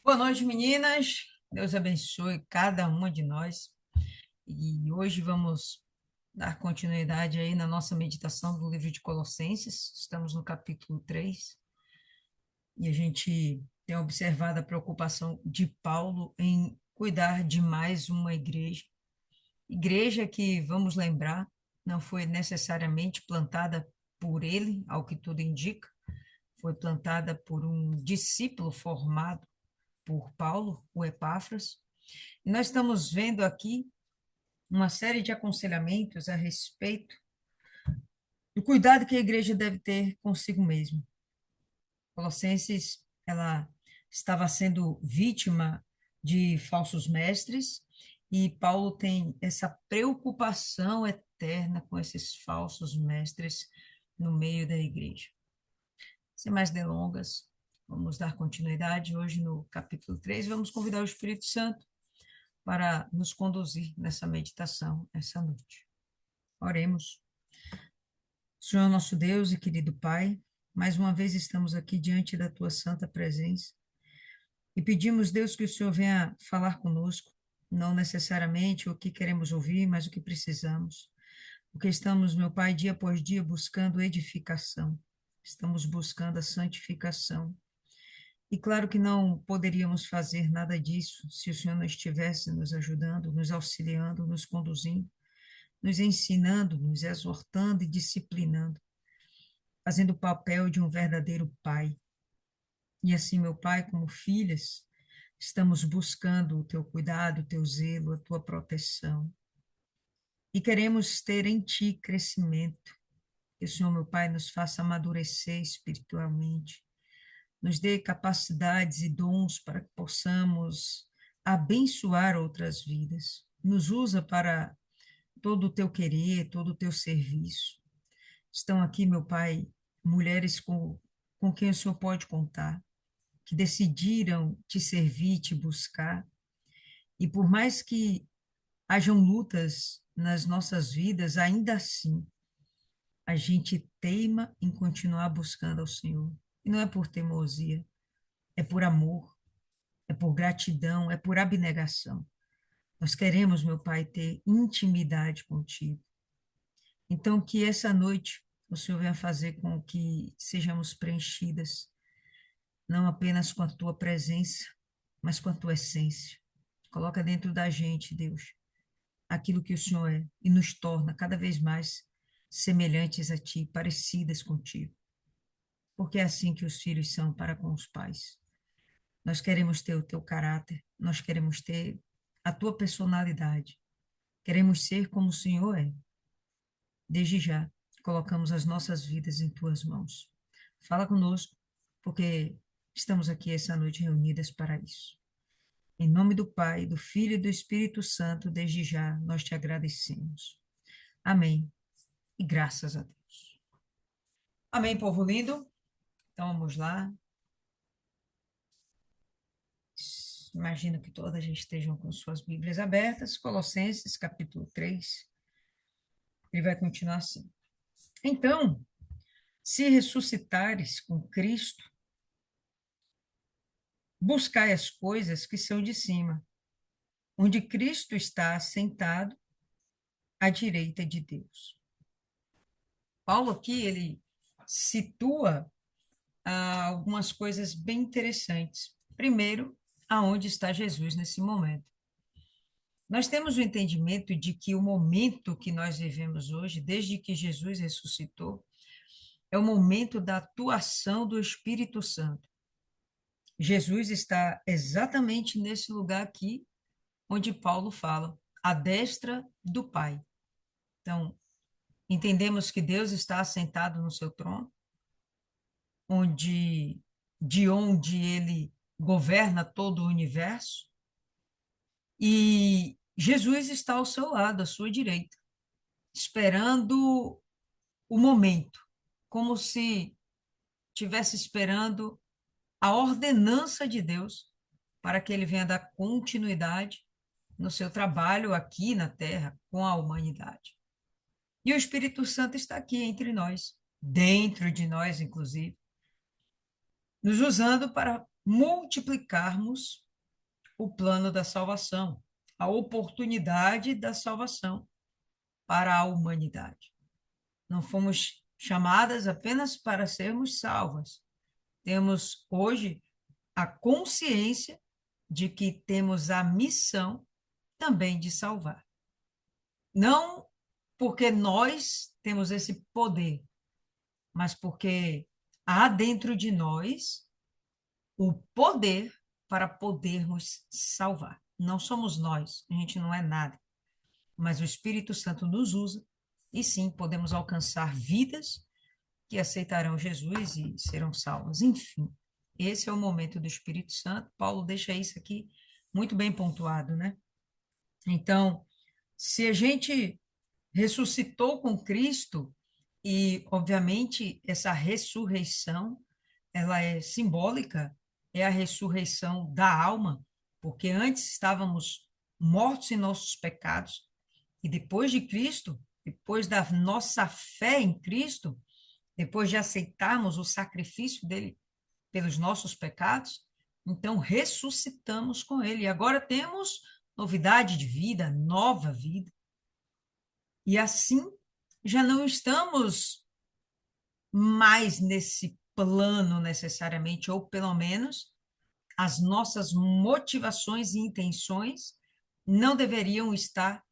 Boa noite, meninas. Deus abençoe cada uma de nós. E hoje vamos dar continuidade aí na nossa meditação do livro de Colossenses. Estamos no capítulo 3 e a gente tem observado a preocupação de Paulo em cuidar de mais uma igreja. Igreja que, vamos lembrar, não foi necessariamente plantada por ele, ao que tudo indica, foi plantada por um discípulo formado por Paulo, o Epáfras. E nós estamos vendo aqui uma série de aconselhamentos a respeito do cuidado que a igreja deve ter consigo mesma. Colossenses, ela estava sendo vítima de falsos mestres e Paulo tem essa preocupação eterna com esses falsos mestres no meio da igreja. Sem mais delongas, vamos dar continuidade hoje no capítulo 3. Vamos convidar o Espírito Santo para nos conduzir nessa meditação essa noite. Oremos. Senhor nosso Deus e querido Pai, mais uma vez estamos aqui diante da tua santa presença e pedimos, Deus, que o Senhor venha falar conosco, não necessariamente o que queremos ouvir, mas o que precisamos. Porque estamos, meu Pai, dia após dia buscando edificação, estamos buscando a santificação. E claro que não poderíamos fazer nada disso se o Senhor não estivesse nos ajudando, nos auxiliando, nos conduzindo, nos ensinando, nos exortando e disciplinando, fazendo o papel de um verdadeiro pai. E assim, meu Pai, como filhas, estamos buscando o teu cuidado, o teu zelo, a tua proteção. E queremos ter em ti crescimento. Que o Senhor, meu Pai, nos faça amadurecer espiritualmente, nos dê capacidades e dons para que possamos abençoar outras vidas. Nos usa para todo o teu querer, todo o teu serviço. Estão aqui, meu Pai, mulheres com quem o Senhor pode contar, que decidiram te servir, te buscar. E por mais que hajam lutas nas nossas vidas, ainda assim, a gente teima em continuar buscando ao Senhor. E não é por teimosia, é por amor, é por gratidão, é por abnegação. Nós queremos, meu Pai, ter intimidade contigo. Então, que essa noite o Senhor venha fazer com que sejamos preenchidas, não apenas com a tua presença, mas com a tua essência. Coloca dentro da gente, Deus, aquilo que o Senhor é e nos torna cada vez mais semelhantes a ti, parecidas contigo. Porque é assim que os filhos são para com os pais. Nós queremos ter o teu caráter, nós queremos ter a tua personalidade, queremos ser como o Senhor é. Desde já, colocamos as nossas vidas em tuas mãos. Fala conosco, porque estamos aqui essa noite reunidas para isso. Em nome do Pai, do Filho e do Espírito Santo, desde já nós te agradecemos. Amém. E graças a Deus. Amém, povo lindo. Então vamos lá. Imagino que todas estejam com suas Bíblias abertas. Colossenses, capítulo 3. Ele vai continuar assim. Então, se ressuscitares com Cristo, buscai as coisas que são de cima, onde Cristo está assentado à direita de Deus. Paulo aqui, ele situa algumas coisas bem interessantes. Primeiro, aonde está Jesus nesse momento. Nós temos o entendimento de que o momento que nós vivemos hoje, desde que Jesus ressuscitou, é o momento da atuação do Espírito Santo. Jesus está exatamente nesse lugar aqui, onde Paulo fala, à destra do Pai. Então, entendemos que Deus está assentado no seu trono, de onde ele governa todo o universo, e Jesus está ao seu lado, à sua direita, esperando o momento, como se estivesse esperando a ordenança de Deus para que ele venha dar continuidade no seu trabalho aqui na Terra com a humanidade. E o Espírito Santo está aqui entre nós, dentro de nós, inclusive, nos usando para multiplicarmos o plano da salvação, a oportunidade da salvação para a humanidade. Não fomos chamadas apenas para sermos salvas. Temos hoje a consciência de que temos a missão também de salvar. Não porque nós temos esse poder, mas porque há dentro de nós o poder para podermos salvar. Não somos nós, a gente não é nada, mas o Espírito Santo nos usa e sim podemos alcançar vidas que aceitarão Jesus e serão salvas. Enfim, esse é o momento do Espírito Santo. Paulo deixa isso aqui muito bem pontuado, né? Então, se a gente ressuscitou com Cristo, e obviamente essa ressurreição, ela é simbólica, é a ressurreição da alma, porque antes estávamos mortos em nossos pecados, e depois de Cristo, depois da nossa fé em Cristo, depois de aceitarmos o sacrifício dele pelos nossos pecados, então ressuscitamos com ele. E agora temos novidade de vida, nova vida. E assim já não estamos mais nesse plano necessariamente, ou pelo menos as nossas motivações e intenções não deveriam estar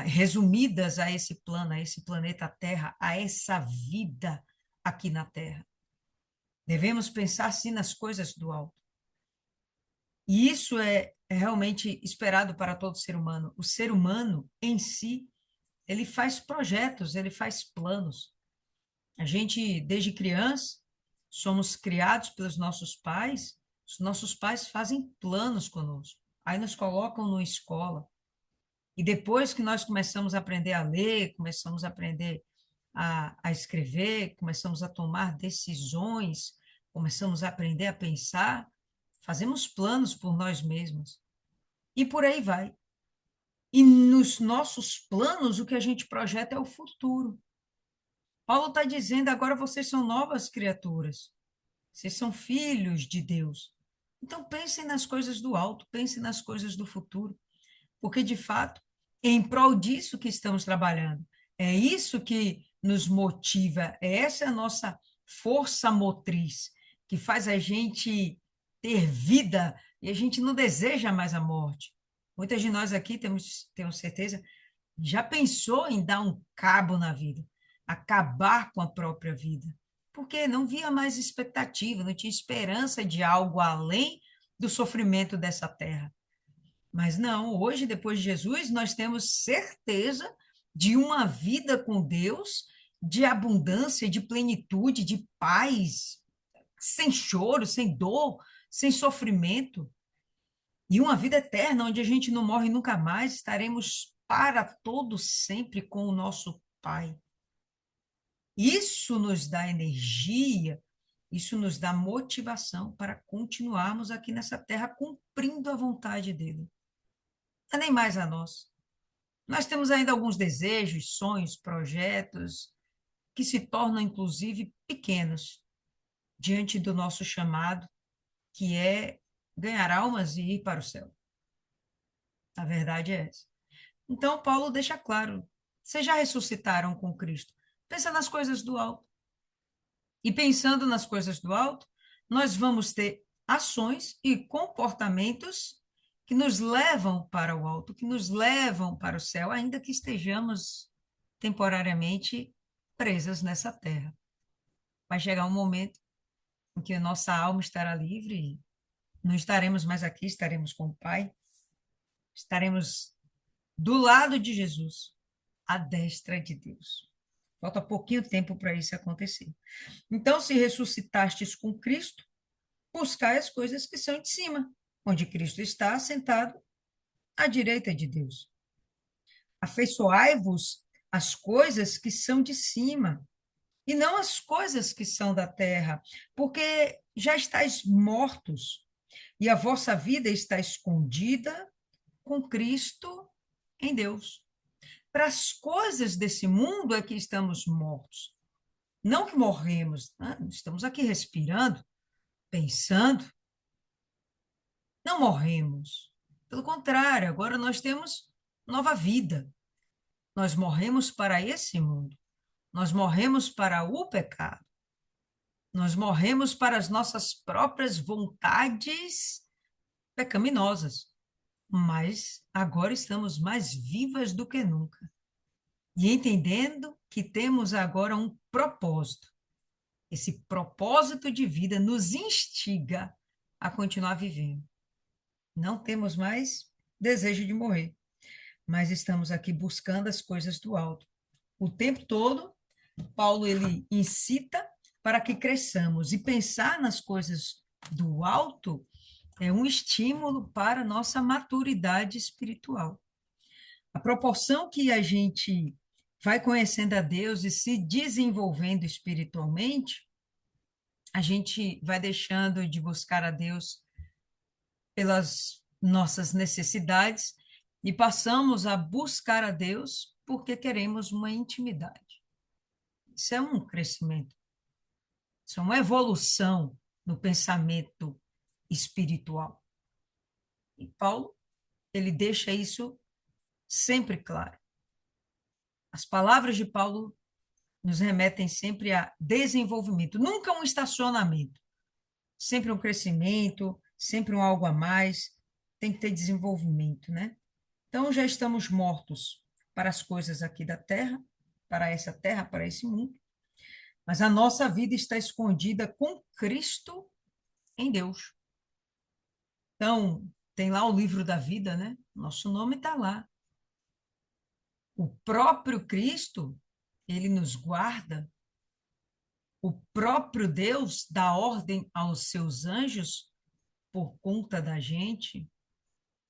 resumidas a esse plano, a esse planeta Terra, a essa vida aqui na Terra. Devemos pensar sim nas coisas do alto. E isso é realmente esperado para todo ser humano. O ser humano em si, ele faz projetos, ele faz planos. A gente, desde criança, somos criados pelos nossos pais, os nossos pais fazem planos conosco, aí nos colocam numa escola. E depois que nós começamos a aprender a ler, começamos a aprender a escrever, começamos a tomar decisões, começamos a aprender a pensar, fazemos planos por nós mesmos. E por aí vai. E nos nossos planos, o que a gente projeta é o futuro. Paulo está dizendo, agora vocês são novas criaturas. Vocês são filhos de Deus. Então pensem nas coisas do alto, pensem nas coisas do futuro. Porque, de fato, é em prol disso que estamos trabalhando. É isso que nos motiva, é essa a nossa força motriz, que faz a gente ter vida e a gente não deseja mais a morte. Muitas de nós aqui temos certeza, já pensou em dar um cabo na vida, acabar com a própria vida, porque não via mais expectativa, não tinha esperança de algo além do sofrimento dessa terra. Mas não, hoje, depois de Jesus, nós temos certeza de uma vida com Deus, de abundância, de plenitude, de paz, sem choro, sem dor, sem sofrimento, e uma vida eterna, onde a gente não morre nunca mais, estaremos para todo sempre com o nosso Pai. Isso nos dá energia, isso nos dá motivação para continuarmos aqui nessa terra cumprindo a vontade dele. Não é nem mais a nós. Nós temos ainda alguns desejos, sonhos, projetos que se tornam, inclusive, pequenos diante do nosso chamado, que é ganhar almas e ir para o céu. A verdade é essa. Então, Paulo deixa claro: vocês já ressuscitaram com Cristo. Pensa nas coisas do alto. E pensando nas coisas do alto, nós vamos ter ações e comportamentos que nos levam para o alto, que nos levam para o céu, ainda que estejamos temporariamente presas nessa terra. Vai chegar um momento em que a nossa alma estará livre e não estaremos mais aqui, estaremos com o Pai, estaremos do lado de Jesus, à destra de Deus. Falta pouquinho tempo para isso acontecer. Então, se ressuscitastes com Cristo, buscai as coisas que são de cima, onde Cristo está sentado à direita de Deus. Afeiçoai-vos às coisas que são de cima, e não às coisas que são da terra, porque já estáis mortos, e a vossa vida está escondida com Cristo em Deus. Para as coisas desse mundo é que estamos mortos. Não que morremos, né? Estamos aqui respirando, pensando, Não morremos. Pelo contrário, agora nós temos nova vida. Nós morremos para esse mundo. Nós morremos para o pecado. Nós morremos para as nossas próprias vontades pecaminosas. Mas agora estamos mais vivas do que nunca. E entendendo que temos agora um propósito. Esse propósito de vida nos instiga a continuar vivendo. Não temos mais desejo de morrer, mas estamos aqui buscando as coisas do alto. O tempo todo, Paulo ele incita para que cresçamos e pensar nas coisas do alto é um estímulo para a nossa maturidade espiritual. A proporção que a gente vai conhecendo a Deus e se desenvolvendo espiritualmente, a gente vai deixando de buscar a Deus pelas nossas necessidades e passamos a buscar a Deus porque queremos uma intimidade. Isso é um crescimento, isso é uma evolução no pensamento espiritual. E Paulo, ele deixa isso sempre claro. As palavras de Paulo nos remetem sempre a desenvolvimento, nunca um estacionamento, sempre um crescimento, sempre um algo a mais, tem que ter desenvolvimento, né? Então já estamos mortos para as coisas aqui da terra, para esse mundo, mas a nossa vida está escondida com Cristo em Deus. Então, tem lá o livro da vida, né? Nosso nome está lá. O próprio Cristo, ele nos guarda. O próprio Deus dá ordem aos seus anjos por conta da gente.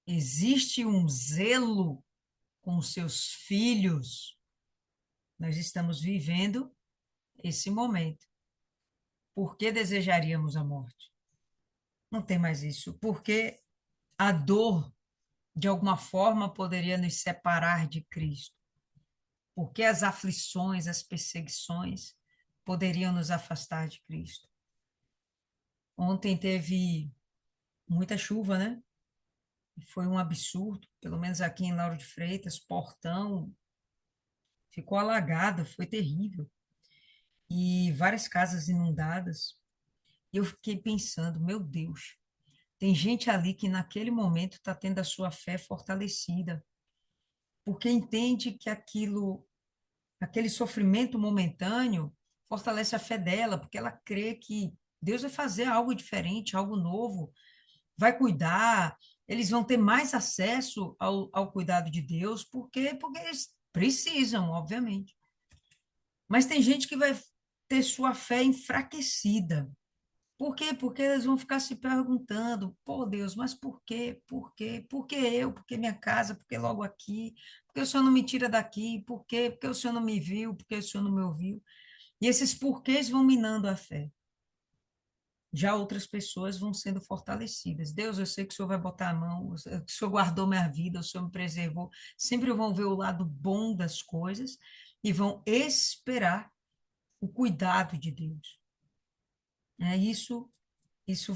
Existe um zelo com os seus filhos. Nós estamos vivendo esse momento. Por que desejaríamos a morte? Não tem mais isso. Porque a dor, de alguma forma, poderia nos separar de Cristo. Porque as aflições, as perseguições poderiam nos afastar de Cristo. Ontem teve muita chuva, né? Foi um absurdo, pelo menos aqui em Lauro de Freitas, Portão ficou alagado, foi terrível. E várias casas inundadas. E eu fiquei pensando, meu Deus, tem gente ali que naquele momento está tendo a sua fé fortalecida, porque entende que aquele sofrimento momentâneo fortalece a fé dela, porque ela crê que Deus vai fazer algo diferente, algo novo, vai cuidar, eles vão ter mais acesso ao cuidado de Deus, porque eles precisam, obviamente. Mas tem gente que vai ter sua fé enfraquecida. Por quê? Porque eles vão ficar se perguntando, pô, Deus, mas por quê? Por quê? Por que eu? Por que minha casa? Por que logo aqui? Por que o Senhor não me tira daqui? Por quê? Por que o Senhor não me viu? Por que o Senhor não me ouviu? E esses porquês vão minando a fé. Já outras pessoas vão sendo fortalecidas. Deus, eu sei que o Senhor vai botar a mão, o Senhor guardou minha vida, o Senhor me preservou. Sempre vão ver o lado bom das coisas e vão esperar o cuidado de Deus. Isso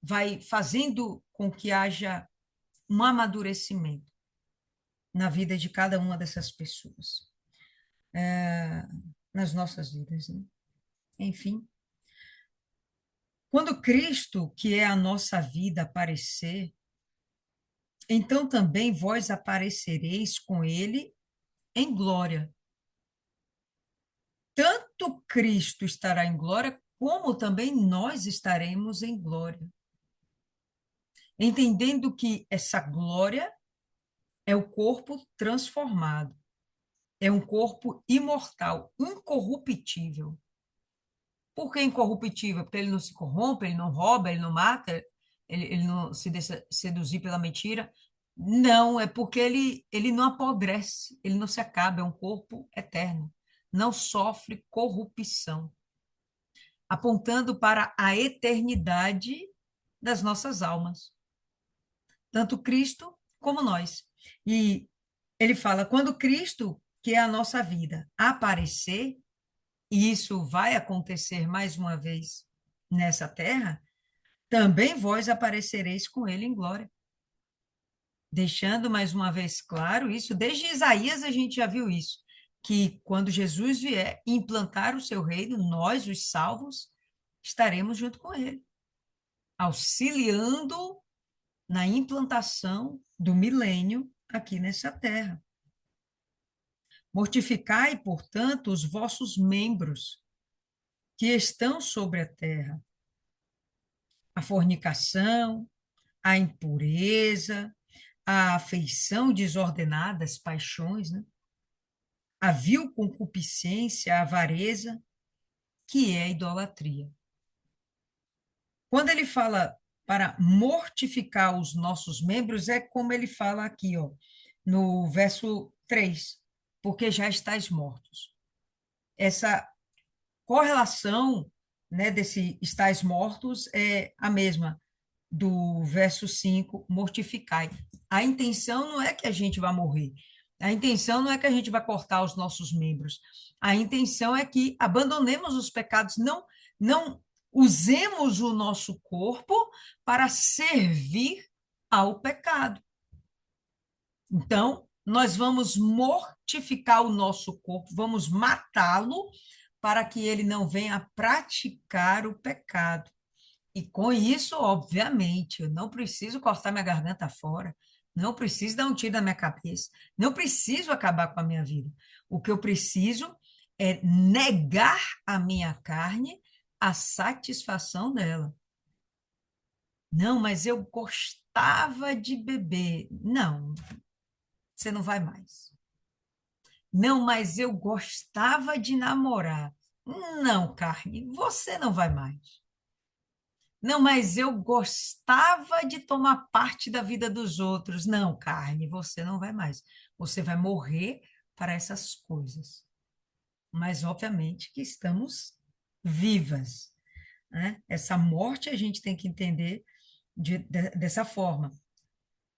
vai fazendo com que haja um amadurecimento na vida de cada uma dessas pessoas, nas nossas vidas, né? Enfim, quando Cristo, que é a nossa vida, aparecer, então também vós aparecereis com ele em glória. Tanto Cristo estará em glória, como também nós estaremos em glória. Entendendo que essa glória é o corpo transformado, é um corpo imortal, incorruptível. Por que incorruptível? Porque ele não se corrompe, ele não rouba, ele não mata, ele não se deixa seduzir pela mentira. Não, é porque ele não apodrece, ele não se acaba, é um corpo eterno. Não sofre corrupção, apontando para a eternidade das nossas almas, tanto Cristo como nós. E ele fala: quando Cristo, que é a nossa vida, aparecer, e isso vai acontecer mais uma vez nessa terra, também vós aparecereis com ele em glória. Deixando mais uma vez claro isso, desde Isaías a gente já viu isso, que quando Jesus vier implantar o seu reino, nós, os salvos, estaremos junto com ele, auxiliando na implantação do milênio aqui nessa terra. Mortificai, portanto, os vossos membros que estão sobre a terra, a fornicação, a impureza, a afeição desordenada, as paixões, né? A vil concupiscência, a avareza, que é a idolatria. Quando ele fala para mortificar os nossos membros, é como ele fala aqui, ó, no verso 3, porque já estáis mortos. Essa correlação, né, desse estáis mortos é a mesma do verso 5, mortificai. A intenção não é que a gente vá morrer. A intenção não é que a gente vá cortar os nossos membros. A intenção é que abandonemos os pecados, não usemos o nosso corpo para servir ao pecado. Então, nós vamos mortificar o nosso corpo, vamos matá-lo para que ele não venha praticar o pecado. E com isso, obviamente, eu não preciso cortar minha garganta fora, não preciso dar um tiro na minha cabeça, não preciso acabar com a minha vida. O que eu preciso é negar a minha carne a satisfação dela. Não, mas eu gostava de beber. Não, você não vai mais. Não, mas eu gostava de namorar. Não, carne, você não vai mais. Não, mas eu gostava de tomar parte da vida dos outros. Não, carne, você não vai mais. Você vai morrer para essas coisas. Mas, obviamente, que estamos vivas, né? Essa morte a gente tem que entender dessa forma.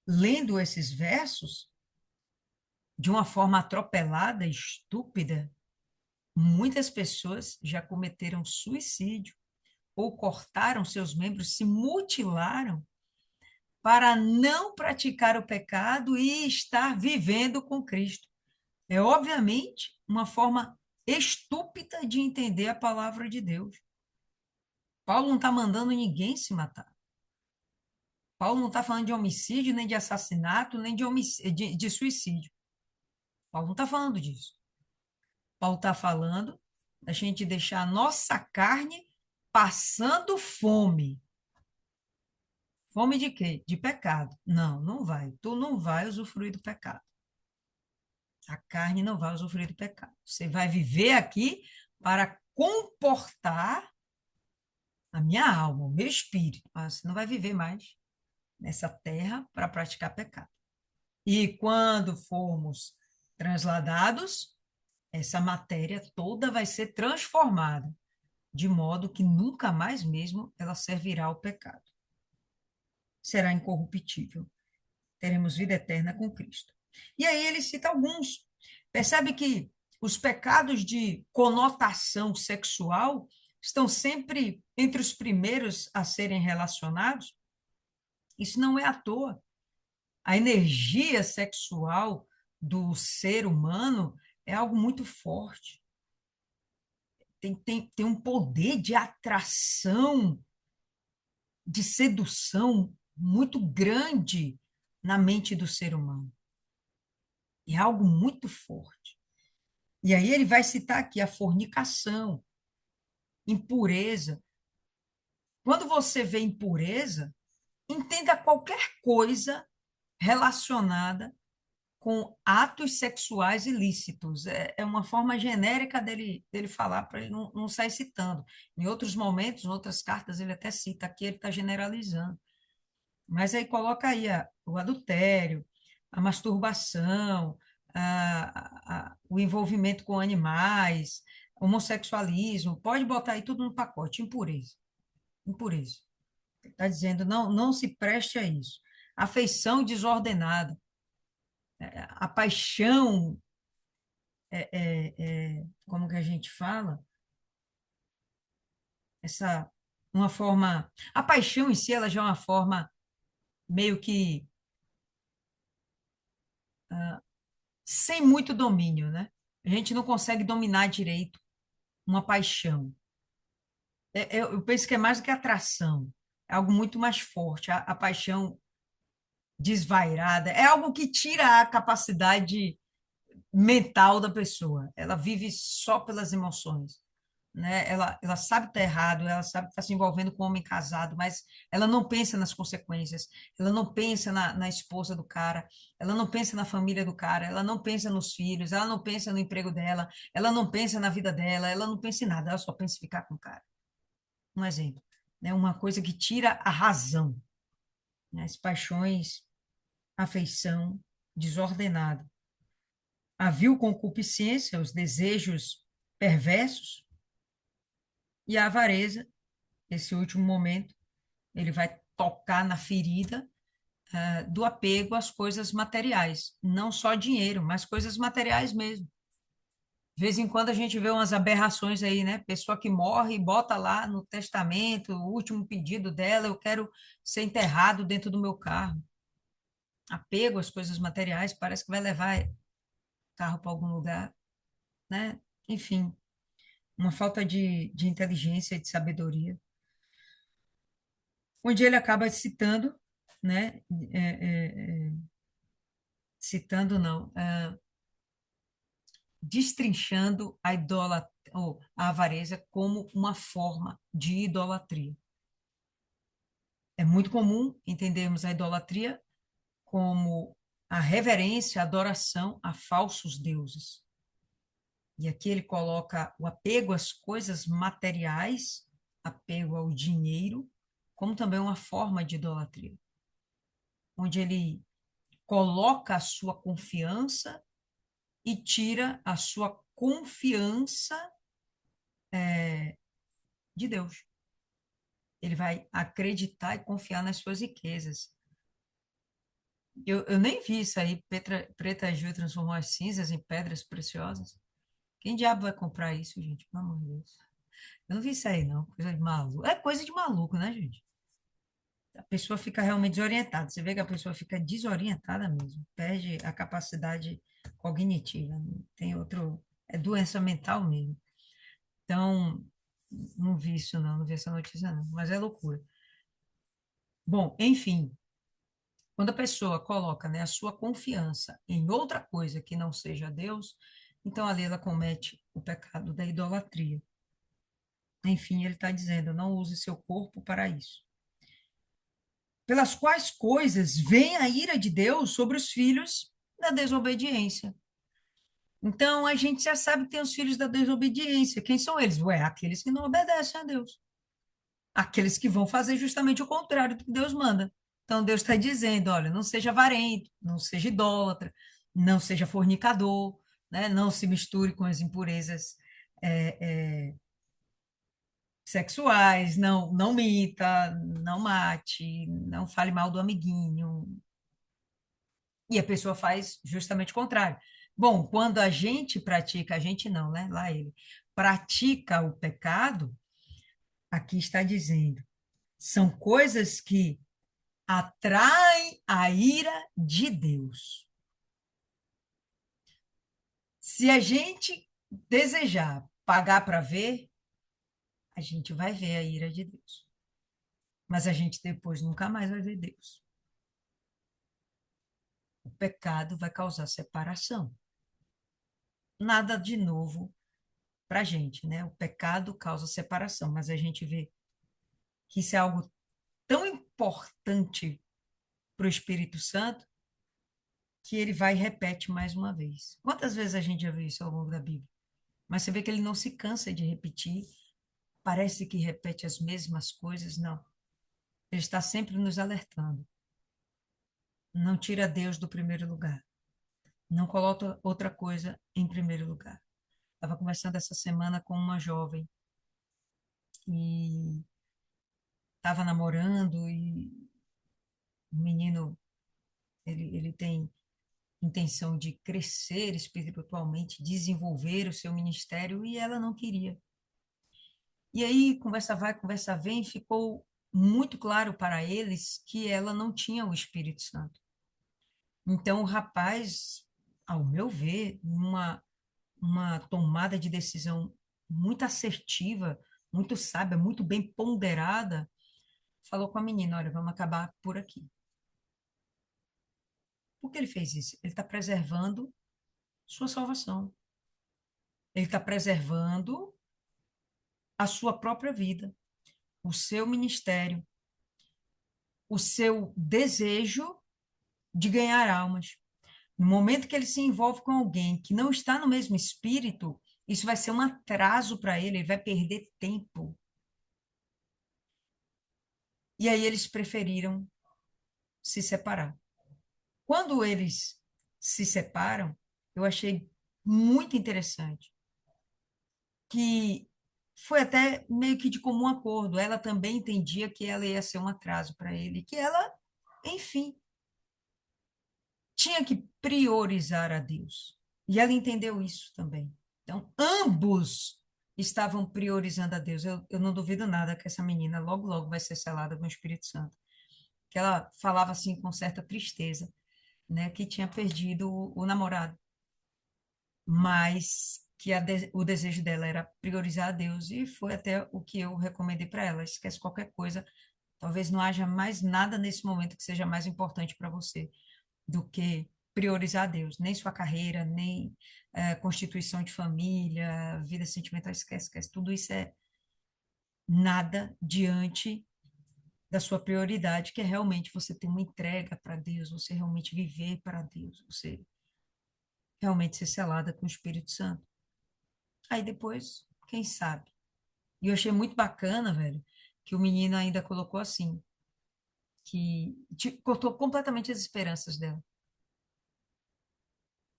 Lendo esses versos, de uma forma atropelada, estúpida, muitas pessoas já cometeram suicídio ou cortaram seus membros, se mutilaram para não praticar o pecado e estar vivendo com Cristo. É, obviamente, uma forma estúpida de entender a palavra de Deus. Paulo não está mandando ninguém se matar. Paulo não está falando de homicídio, nem de assassinato, nem de suicídio. Paulo não está falando disso. Paulo está falando da gente deixar a nossa carne passando fome. Fome de quê? De pecado. Não, não vai. Tu não vai usufruir do pecado. A carne não vai usufruir do pecado. Você vai viver aqui para comportar a minha alma, o meu espírito. Mas você não vai viver mais nessa terra para praticar pecado. E quando formos transladados, essa matéria toda vai ser transformada, de modo que nunca mais mesmo ela servirá ao pecado. Será incorruptível. Teremos vida eterna com Cristo. E aí ele cita alguns. Percebe que os pecados de conotação sexual estão sempre entre os primeiros a serem relacionados? Isso não é à toa. A energia sexual do ser humano é algo muito forte. Tem um poder de atração, de sedução muito grande na mente do ser humano. É algo muito forte. E aí ele vai citar aqui a fornicação, impureza. Quando você vê impureza, entenda qualquer coisa relacionada com atos sexuais ilícitos. É uma forma genérica dele falar, para ele não sair citando. Em outros momentos, em outras cartas, ele até cita, aqui ele está generalizando. Mas aí coloca aí o adultério, a masturbação, o envolvimento com animais, homossexualismo, pode botar aí tudo no pacote, impureza. Impureza. Está dizendo, não se preste a isso. Afeição desordenada, a paixão, como que a gente fala? Essa uma forma. A paixão em si, ela já é uma forma meio que sem muito domínio, né? A gente não consegue dominar direito uma paixão. Eu penso que é mais do que atração, é algo muito mais forte. A paixão desvairada é algo que tira a capacidade mental da pessoa. Ela vive só pelas emoções, né? Ela sabe que está errado, ela sabe que está se envolvendo com um homem casado, mas ela não pensa nas consequências, ela não pensa na esposa do cara, ela não pensa na família do cara, ela não pensa nos filhos, ela não pensa no emprego dela, ela não pensa na vida dela, ela não pensa em nada, ela só pensa em ficar com o cara. Um exemplo, né? Uma coisa que tira a razão, né? As paixões, afeição desordenada, a vil concupiscência, os desejos perversos e a avareza, esse último momento, ele vai tocar na ferida do apego às coisas materiais, não só dinheiro, mas coisas materiais mesmo. De vez em quando a gente vê umas aberrações aí, né? Pessoa que morre e bota lá no testamento o último pedido dela, eu quero ser enterrado dentro do meu carro. Apego às coisas materiais, parece que vai levar carro para algum lugar, né? Enfim, uma falta de inteligência e de sabedoria, onde ele acaba citando, né? Citando não, destrinchando a idolatria, ou a avareza como uma forma de idolatria. É muito comum entendermos a idolatria como a reverência, a adoração a falsos deuses. E aqui ele coloca o apego às coisas materiais, apego ao dinheiro, como também uma forma de idolatria, onde ele coloca a sua confiança e tira a sua confiança de Deus. Ele vai acreditar e confiar nas suas riquezas. Eu nem vi isso aí, Preta Gil transformou as cinzas em pedras preciosas. Quem diabo vai comprar isso, gente? Pelo amor de Deus. Eu não vi isso aí, não. Coisa de maluco. É coisa de maluco, né, gente? A pessoa fica realmente desorientada. Você vê que a pessoa fica desorientada mesmo. Perde a capacidade cognitiva. Tem outro. É doença mental mesmo. Então, não vi isso, não. Não vi essa notícia, não. Mas é loucura. Bom, enfim. Quando a pessoa coloca, né, a sua confiança em outra coisa que não seja Deus, então ali ela comete o pecado da idolatria. Enfim, ele está dizendo: não use seu corpo para isso. Pelas quais coisas vem a ira de Deus sobre os filhos da desobediência. Então, a gente já sabe que tem os filhos da desobediência. Quem são eles? Ué, aqueles que não obedecem a Deus. Aqueles que vão fazer justamente o contrário do que Deus manda. Então, Deus está dizendo: olha, não seja avarento, não seja idólatra, não seja fornicador, né? Não se misture com as impurezas sexuais, não minta, não mate, não fale mal do amiguinho. E a pessoa faz justamente o contrário. Bom, quando a gente pratica, a gente não, né? Lá ele pratica o pecado, aqui está dizendo, são coisas que atraem a ira de Deus. Se a gente desejar pagar para ver, a gente vai ver a ira de Deus. Mas a gente depois nunca mais vai ver Deus. O pecado vai causar separação. Nada de novo para a gente, né? O pecado causa separação, mas a gente vê que isso é algo tão importante para o Espírito Santo que ele vai e repete mais uma vez. Quantas vezes a gente já viu isso ao longo da Bíblia? Mas você vê que ele não se cansa de repetir, parece que repete as mesmas coisas, não. Ele está sempre nos alertando. Não tira Deus do primeiro lugar. Não coloca outra coisa em primeiro lugar. Estava conversando essa semana com uma jovem e estava namorando e o menino, ele tem intenção de crescer espiritualmente, desenvolver o seu ministério e ela não queria. E aí, conversa vai, conversa vem, ficou muito claro para eles que ela não tinha o Espírito Santo. Então, o rapaz, ao meu ver, uma tomada de decisão muito assertiva, muito sábia, muito bem ponderada, falou com a menina: olha, vamos acabar por aqui. Por que ele fez isso? Ele está preservando sua salvação. Ele está preservando a sua própria vida, o seu ministério, o seu desejo de ganhar almas. No momento que ele se envolve com alguém que não está no mesmo espírito, isso vai ser um atraso para ele, ele vai perder tempo. E aí eles preferiram se separar. Quando eles se separam, eu achei muito interessante que foi até meio que de comum acordo. Ela também entendia que ela ia ser um atraso para ele, que ela, enfim, tinha que priorizar a Deus. E ela entendeu isso também. Então, ambos estavam priorizando a Deus. Eu não duvido nada que essa menina logo, logo vai ser selada com o Espírito Santo. Que ela falava assim com certa tristeza, né, que tinha perdido o namorado, mas que o desejo dela era priorizar a Deus e foi até o que eu recomendei para ela. Esquece qualquer coisa, talvez não haja mais nada nesse momento que seja mais importante para você do que priorizar a Deus, nem sua carreira, nem constituição de família, vida sentimental, esquece, esquece. Tudo isso é nada diante da sua prioridade, que é realmente você ter uma entrega para Deus, você realmente viver para Deus, você realmente ser selada com o Espírito Santo. Aí depois, quem sabe? E eu achei muito bacana, velho, que o menino ainda colocou assim, que cortou completamente as esperanças dela.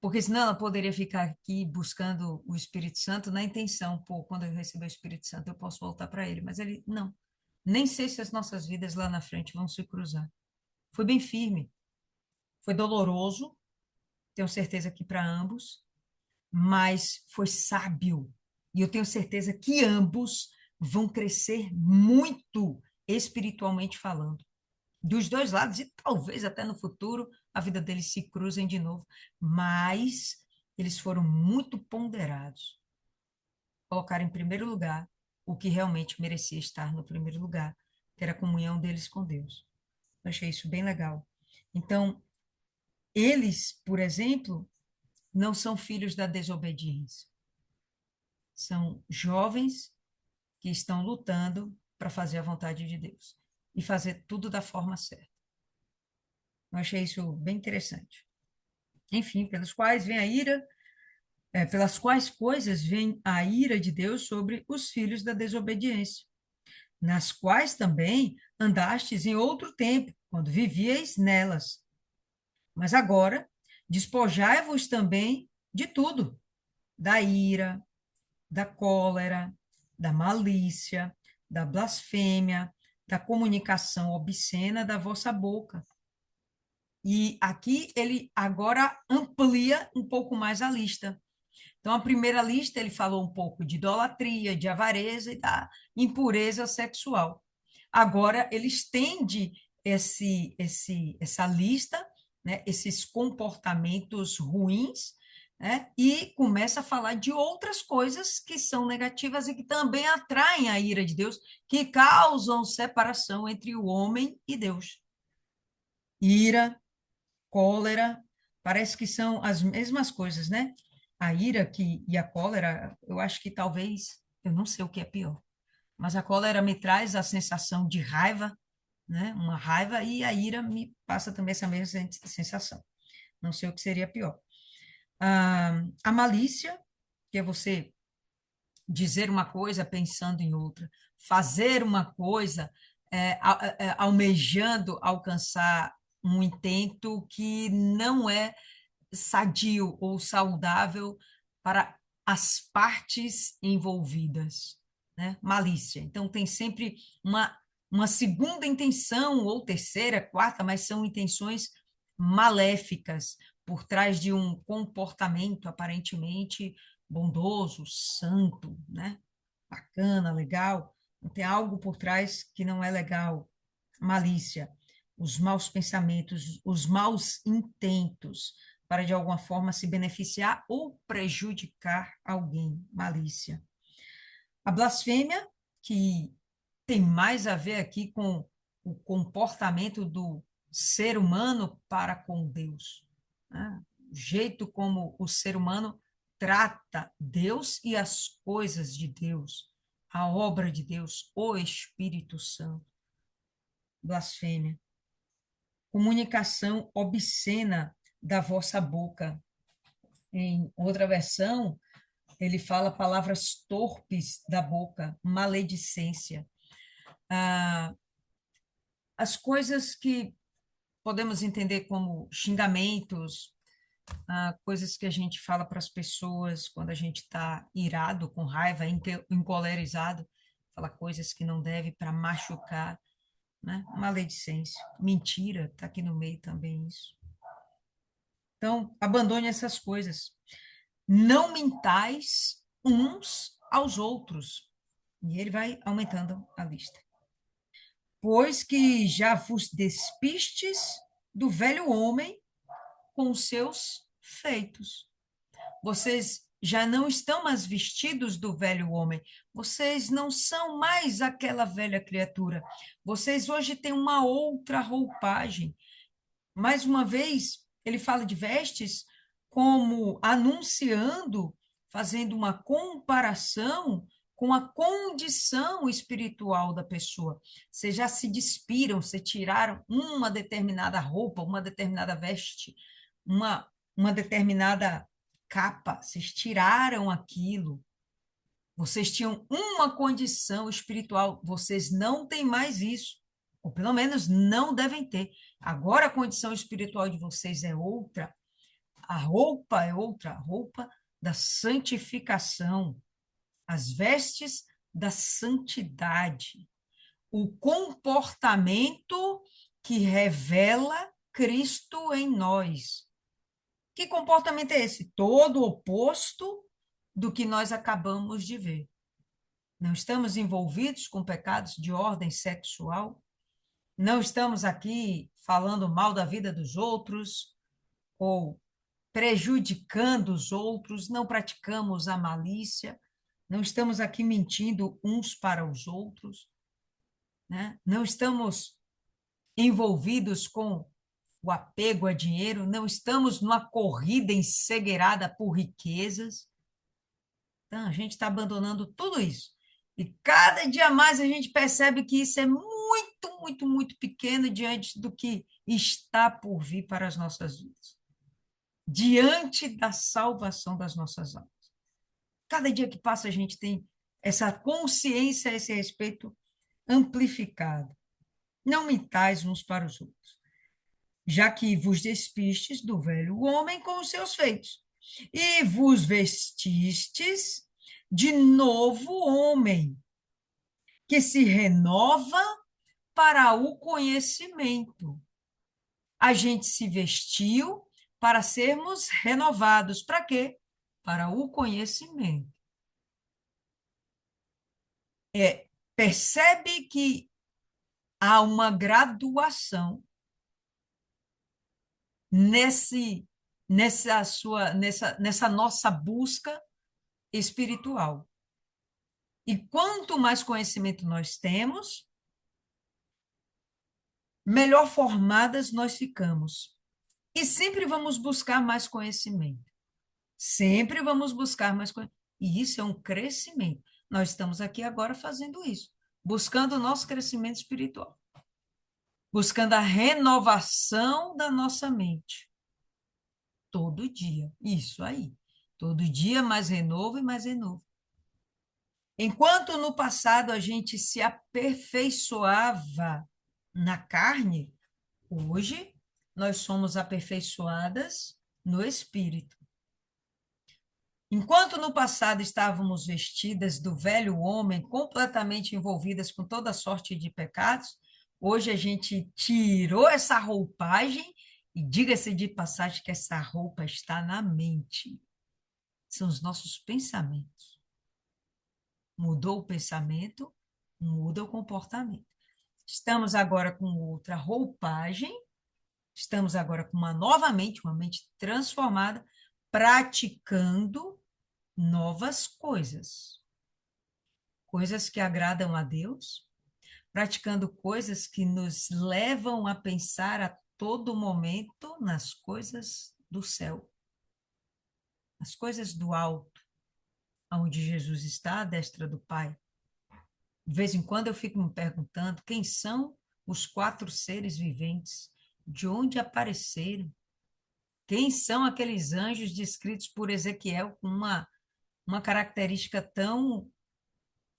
Porque senão ela poderia ficar aqui buscando o Espírito Santo na intenção, pô, quando eu receber o Espírito Santo eu posso voltar para ele. Mas ele, não. Nem sei se as nossas vidas lá na frente vão se cruzar. Foi bem firme, foi doloroso, tenho certeza que para ambos, mas foi sábio. E eu tenho certeza que ambos vão crescer muito espiritualmente falando. Dos dois lados, e talvez até no futuro a vida deles se cruzem de novo. Mas eles foram muito ponderados. Colocaram em primeiro lugar o que realmente merecia estar no primeiro lugar, que era a comunhão deles com Deus. Eu achei isso bem legal. Então, eles, por exemplo, não são filhos da desobediência. São jovens que estão lutando para fazer a vontade de Deus e fazer tudo da forma certa. Eu achei isso bem interessante. Enfim, pelos quais vem a ira, pelas quais coisas vem a ira de Deus sobre os filhos da desobediência, nas quais também andastes em outro tempo, quando vivíeis nelas. Mas agora, despojai-vos também de tudo, da ira, da cólera, da malícia, da blasfêmia, da comunicação obscena da vossa boca. E aqui ele agora amplia um pouco mais a lista. Então, a primeira lista ele falou um pouco de idolatria, de avareza e da impureza sexual. Agora ele estende essa lista, né, esses comportamentos ruins, né, e começa a falar de outras coisas que são negativas e que também atraem a ira de Deus, que causam separação entre o homem e Deus. Ira, cólera, parece que são as mesmas coisas, né? A ira e a cólera, eu acho que talvez, eu não sei o que é pior, mas a cólera me traz a sensação de raiva, né? Uma raiva, e a ira me passa também essa mesma sensação. Não sei o que seria pior. A malícia, que é você dizer uma coisa pensando em outra, fazer uma coisa almejando alcançar um intento que não é sadio ou saudável para as partes envolvidas, né? Malícia. Então, tem sempre uma segunda intenção, ou terceira, quarta, mas são intenções maléficas por trás de um comportamento aparentemente bondoso, santo, né? bacana, legal, não tem algo por trás que não é legal. Malícia, os maus pensamentos, os maus intentos para de alguma forma se beneficiar ou prejudicar alguém. Malícia. A blasfêmia, que tem mais a ver aqui com o comportamento do ser humano para com Deus, né? O jeito como o ser humano trata Deus e as coisas de Deus, a obra de Deus, o Espírito Santo. Blasfêmia. Comunicação obscena da vossa boca. Em outra versão, ele fala palavras torpes da boca, maledicência. Ah, as coisas que podemos entender como xingamentos, coisas que a gente fala para as pessoas quando a gente está irado, com raiva, encolerizado, fala coisas que não deve para machucar, né? Maledicência, mentira, está aqui no meio também isso. Então, abandone essas coisas. Não mintais uns aos outros. E ele vai aumentando a lista. Pois que já vos despistes do velho homem com os seus feitos. Vocês já não estão mais vestidos do velho homem. Vocês não são mais aquela velha criatura. Vocês hoje têm uma outra roupagem. Mais uma vez, ele fala de vestes como anunciando, fazendo uma comparação com a condição espiritual da pessoa. Vocês já se despiram, se tiraram uma determinada roupa, uma determinada veste, uma determinada capa, vocês tiraram aquilo. Vocês tinham uma condição espiritual, vocês não têm mais isso, ou pelo menos não devem ter. Agora a condição espiritual de vocês é outra, a roupa é outra, a roupa da santificação, as vestes da santidade, o comportamento que revela Cristo em nós. Que comportamento é esse? Todo oposto do que nós acabamos de ver. Não estamos envolvidos com pecados de ordem sexual, não estamos aqui falando mal da vida dos outros ou prejudicando os outros, não praticamos a malícia, não estamos aqui mentindo uns para os outros, né? Não estamos envolvidos com o apego a dinheiro, não estamos numa corrida encegueirada por riquezas. Então, a gente está abandonando tudo isso. E cada dia mais a gente percebe que isso é muito, muito, muito pequeno diante do que está por vir para as nossas vidas. Diante da salvação das nossas almas. Cada dia que passa, a gente tem essa consciência a esse respeito amplificada. Não mintais uns para os outros, já que vos despistes do velho homem com os seus feitos, e vos vestistes de novo homem, que se renova para o conhecimento. A gente se vestiu para sermos renovados. Para quê? Para o conhecimento. Percebe que há uma graduação nessa nossa busca espiritual. E quanto mais conhecimento nós temos, melhor formadas nós ficamos. E sempre vamos buscar mais conhecimento. Sempre vamos buscar mais conhecimento. E isso é um crescimento. Nós estamos aqui agora fazendo isso, buscando o nosso crescimento espiritual, buscando a renovação da nossa mente. Todo dia. Isso aí. Todo dia mais renovo e mais renovo. Enquanto no passado a gente se aperfeiçoava na carne, hoje nós somos aperfeiçoadas no espírito. Enquanto no passado estávamos vestidas do velho homem, completamente envolvidas com toda sorte de pecados, hoje a gente tirou essa roupagem e diga-se de passagem que essa roupa está na mente. São os nossos pensamentos. Mudou o pensamento, muda o comportamento. Estamos agora com outra roupagem, estamos agora com uma mente transformada, praticando novas coisas, coisas que agradam a Deus, praticando coisas que nos levam a pensar a todo momento nas coisas do céu, as coisas do alto, onde Jesus está à destra do Pai. De vez em quando eu fico me perguntando quem são os quatro seres viventes, de onde apareceram, quem são aqueles anjos descritos por Ezequiel com uma característica tão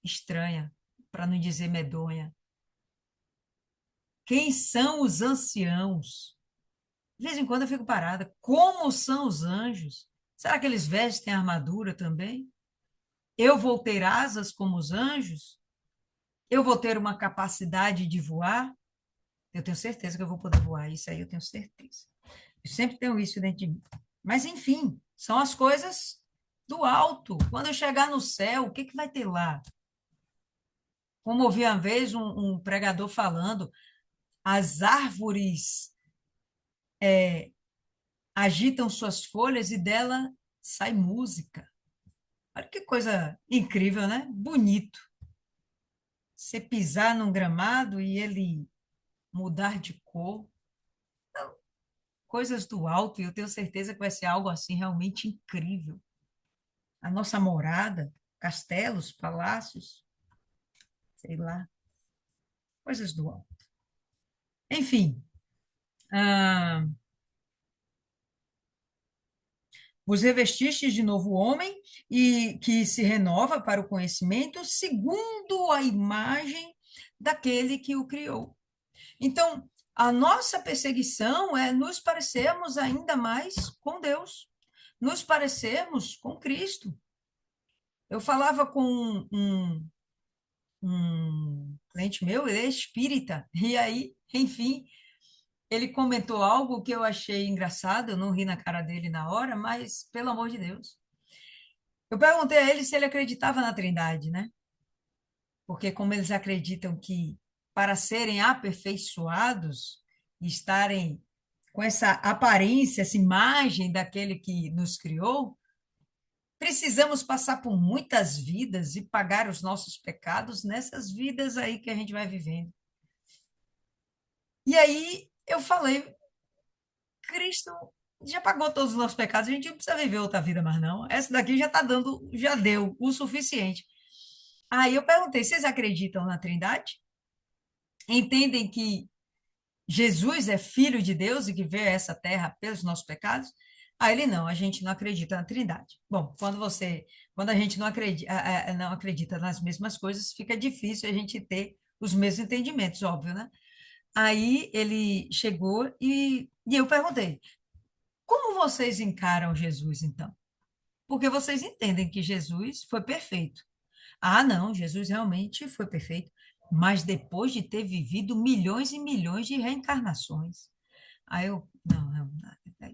estranha, para não dizer medonha. Quem são os anciãos? De vez em quando eu fico parada. Como são os anjos? Será que eles vestem armadura também? Eu vou ter asas como os anjos? Eu vou ter uma capacidade de voar? Eu tenho certeza que eu vou poder voar, isso aí eu tenho certeza. Eu sempre tenho isso dentro de mim. Mas, enfim, são as coisas do alto. Quando eu chegar no céu, o que que vai ter lá? Como ouvi uma vez um pregador falando, as árvores agitam suas folhas e dela sai música. Olha que coisa incrível, né? Bonito. Você pisar num gramado e ele mudar de cor. Coisas do alto, e eu tenho certeza que vai ser algo assim realmente incrível. A nossa morada, castelos, palácios, sei lá, coisas do alto. Enfim, ah, vos revestistes de novo homem e que se renova para o conhecimento segundo a imagem daquele que o criou. Então, a nossa perseguição é nos parecermos ainda mais com Deus, nos parecermos com Cristo. Eu falava com um cliente meu, ele é espírita, e aí, enfim, ele comentou algo que eu achei engraçado, eu não ri na cara dele na hora, mas, pelo amor de Deus. Eu perguntei a ele se ele acreditava na Trindade, né? Porque como eles acreditam que para serem aperfeiçoados, estarem com essa aparência, essa imagem daquele que nos criou, precisamos passar por muitas vidas e pagar os nossos pecados nessas vidas aí que a gente vai vivendo. E aí eu falei, Cristo já pagou todos os nossos pecados, a gente não precisa viver outra vida mais não. Essa daqui já está dando, já deu o suficiente. Aí eu perguntei, vocês acreditam na Trindade? Entendem que Jesus é filho de Deus e que veio a essa terra pelos nossos pecados? Aí ele não, a gente não acredita na Trindade. Bom, quando a gente não acredita nas mesmas coisas, fica difícil a gente ter os mesmos entendimentos, óbvio, né? Aí ele chegou e eu perguntei: como vocês encaram Jesus, então? Porque vocês entendem que Jesus foi perfeito. Ah, não, Jesus realmente foi perfeito, mas depois de ter vivido milhões e milhões de reencarnações. Aí eu, não, não,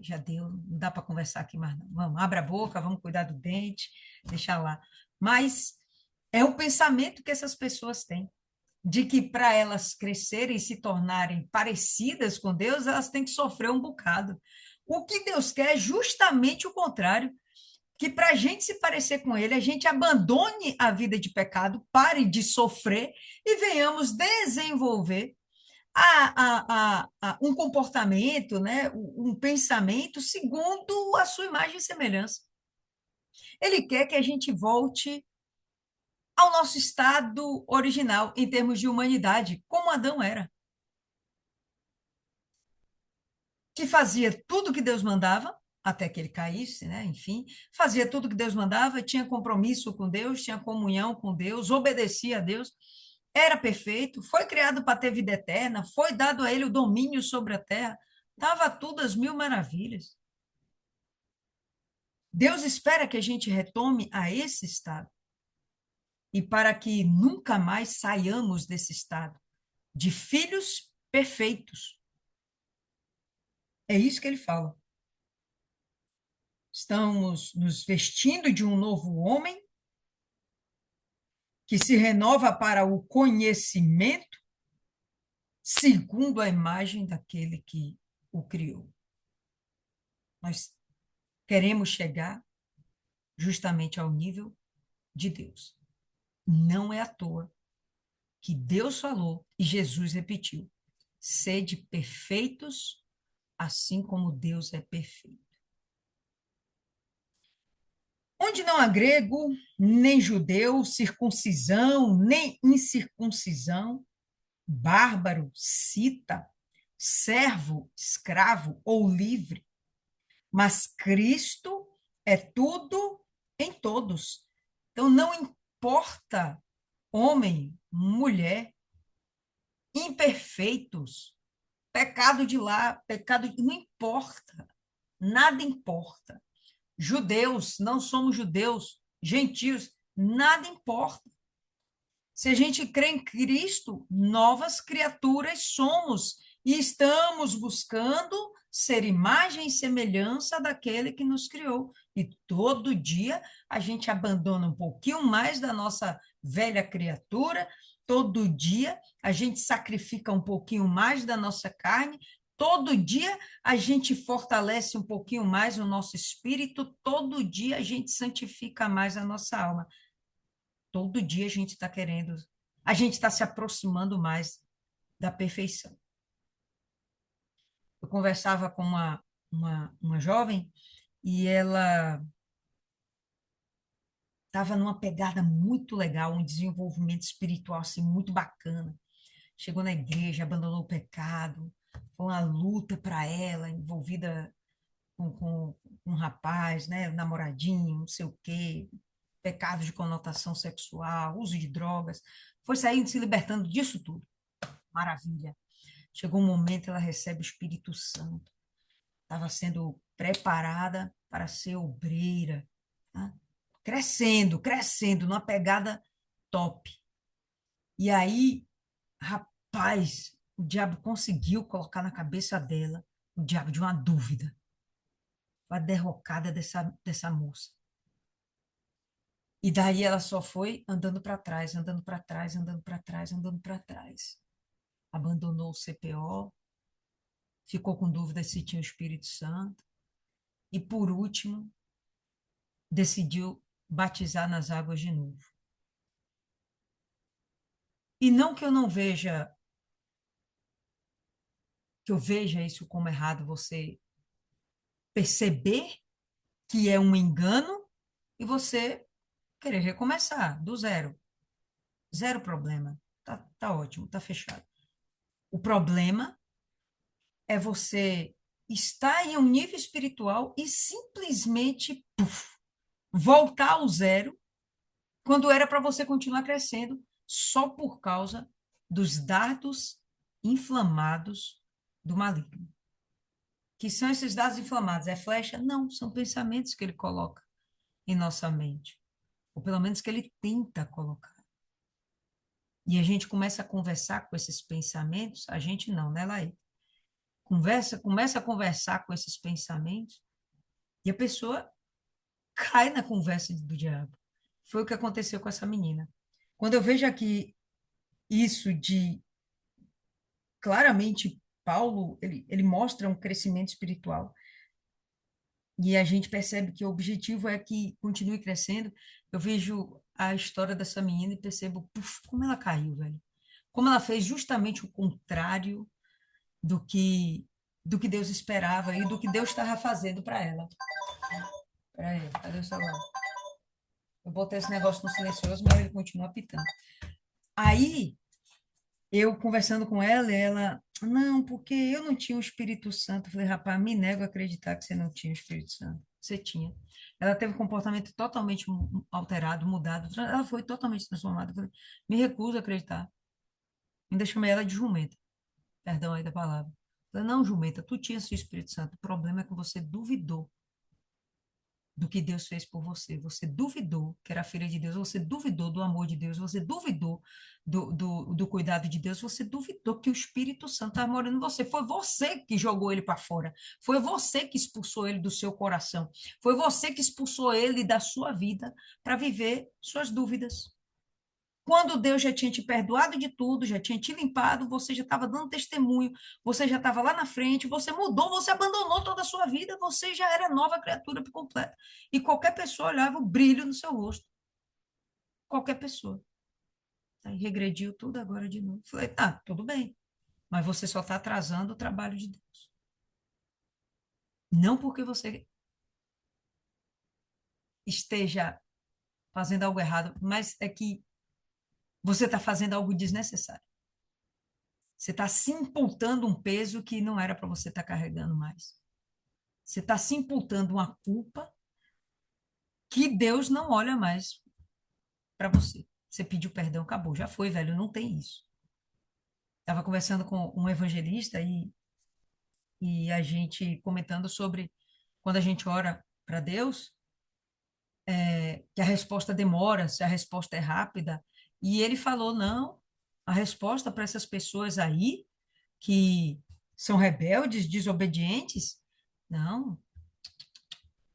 já deu, não dá para conversar aqui mais, não. Vamos, abre a boca, vamos cuidar do dente, deixa lá. Mas é o pensamento que essas pessoas têm, de que para elas crescerem e se tornarem parecidas com Deus, elas têm que sofrer um bocado. O que Deus quer é justamente o contrário, que para a gente se parecer com Ele, a gente abandone a vida de pecado, pare de sofrer e venhamos desenvolver um comportamento, né, um pensamento segundo a sua imagem e semelhança. Ele quer que a gente volte ao nosso estado original, em termos de humanidade, como Adão era, que fazia tudo que Deus mandava, até que ele caísse, né? Enfim, fazia tudo que Deus mandava, tinha compromisso com Deus, tinha comunhão com Deus, obedecia a Deus, era perfeito, foi criado para ter vida eterna, foi dado a ele o domínio sobre a terra, estava tudo às mil maravilhas. Deus espera que a gente retome a esse estado e para que nunca mais saiamos desse estado de filhos perfeitos. É isso que ele fala. Estamos nos vestindo de um novo homem que se renova para o conhecimento segundo a imagem daquele que o criou. Nós queremos chegar justamente ao nível de Deus. Não é à toa que Deus falou e Jesus repetiu: sede perfeitos, assim como Deus é perfeito. Onde não há grego, nem judeu, circuncisão, nem incircuncisão, bárbaro, cita, servo, escravo ou livre, mas Cristo é tudo em todos. Então, não importa homem, mulher, imperfeitos, pecado de lá, pecado de... Não importa, nada importa. Judeus, não somos judeus, gentios, nada importa. Se a gente crê em Cristo, novas criaturas somos e estamos buscando ser imagem e semelhança daquele que nos criou. E todo dia a gente abandona um pouquinho mais da nossa velha criatura, todo dia a gente sacrifica um pouquinho mais da nossa carne, todo dia a gente fortalece um pouquinho mais o nosso espírito, todo dia a gente santifica mais a nossa alma. Todo dia a gente está querendo, a gente está se aproximando mais da perfeição. Eu conversava com uma jovem e ela estava numa pegada muito legal, um desenvolvimento espiritual assim, muito bacana. Chegou na igreja, abandonou o pecado, foi uma luta para ela, envolvida com um rapaz, né, namoradinho, não sei o quê, pecados de conotação sexual, uso de drogas, foi saindo, se libertando disso tudo. Maravilha. Chegou um momento, ela recebe o Espírito Santo. Estava sendo preparada para ser obreira, tá? Crescendo, crescendo, numa pegada top. E aí, rapaz, o diabo conseguiu colocar na cabeça dela o diabo de uma dúvida. A derrocada dessa moça. E daí ela só foi andando para trás, andando para trás, andando para trás, andando para trás. Abandonou o CPO, ficou com dúvidas se tinha o Espírito Santo. E, por último, decidiu batizar nas águas de novo. E não que eu não veja, que eu veja isso como errado, você perceber que é um engano e você querer recomeçar do zero. Zero problema. Tá ótimo, tá fechado. O problema é você estar em um nível espiritual e simplesmente voltar ao zero quando era para você continuar crescendo só por causa dos dardos inflamados do maligno. Que são esses dardos inflamados? É flecha? Não, são pensamentos que ele coloca em nossa mente, ou pelo menos que ele tenta colocar. E a gente começa a conversar com esses pensamentos, a gente não, né, Laí? Começa a conversar com esses pensamentos e a pessoa cai na conversa do diabo. Foi o que aconteceu com essa menina. Quando eu vejo aqui isso de claramente Paulo, ele mostra um crescimento espiritual e a gente percebe que o objetivo é que continue crescendo. Eu vejo a história dessa menina e percebo, puf, como ela caiu, velho. Como ela fez justamente o contrário do que do que Deus esperava e do que Deus estava fazendo para ela. Peraí, cadê o celular? Eu botei esse negócio no silencioso, mas ele continua apitando. Aí, eu conversando com ela, ela, não, porque eu não tinha o Espírito Santo. Eu falei, rapaz, me nego a acreditar que você não tinha o Espírito Santo. Você tinha. Ela teve um comportamento totalmente alterado, mudado. Ela foi totalmente transformada. Eu falei, me recuso a acreditar. Ainda chamei ela de jumenta. Perdão aí da palavra. Eu falei, não, jumenta, tu tinha seu Espírito Santo. O problema é que você duvidou do que Deus fez por você. Você duvidou que era filha de Deus, você duvidou do amor de Deus, você duvidou do cuidado de Deus, você duvidou que o Espírito Santo estava morando em você. Foi você que jogou ele para fora. Foi você que expulsou ele do seu coração. Foi você que expulsou ele da sua vida para viver suas dúvidas. Quando Deus já tinha te perdoado de tudo, já tinha te limpado, você já estava dando testemunho, você já estava lá na frente, você mudou, você abandonou toda a sua vida, você já era nova criatura por completo. E qualquer pessoa olhava o brilho no seu rosto. Qualquer pessoa. Aí regrediu tudo agora de novo. Falei, tá, tudo bem, mas você só está atrasando o trabalho de Deus. Não porque você esteja fazendo algo errado, mas é que você está fazendo algo desnecessário. Você está se imputando um peso que não era para você estar carregando mais. Você está se imputando uma culpa que Deus não olha mais para você. Você pediu perdão, acabou, já foi, velho, não tem isso. Estava conversando com um evangelista e a gente comentando sobre quando a gente ora para Deus, que a resposta demora, se a resposta é rápida. E ele falou: não, a resposta para essas pessoas aí que são rebeldes, desobedientes, não,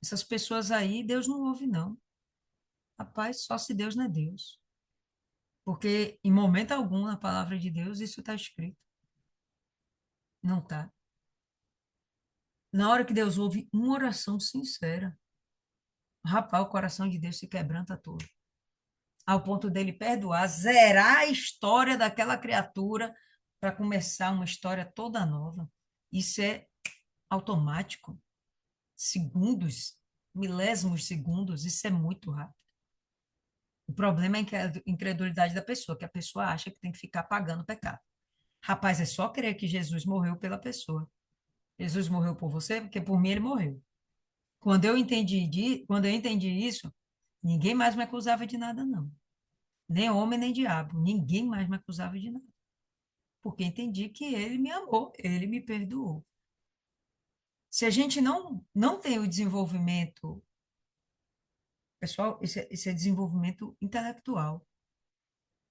essas pessoas aí, Deus não ouve, não. Rapaz, só se Deus não é Deus. Porque em momento algum na palavra de Deus isso está escrito. Não está. Na hora que Deus ouve uma oração sincera, rapaz, o coração de Deus se quebranta todo. Ao ponto dele perdoar, zerar a história daquela criatura para começar uma história toda nova. Isso é automático. Segundos, milésimos segundos, isso é muito rápido. O problema é a incredulidade da pessoa, que a pessoa acha que tem que ficar pagando o pecado. Rapaz, é só crer que Jesus morreu pela pessoa. Jesus morreu por você, porque por mim ele morreu. Quando eu entendi isso, ninguém mais me acusava de nada, não. Nem homem, nem diabo. Ninguém mais me acusava de nada. Porque entendi que ele me amou, ele me perdoou. Se a gente não tem o desenvolvimento, pessoal, esse é desenvolvimento intelectual.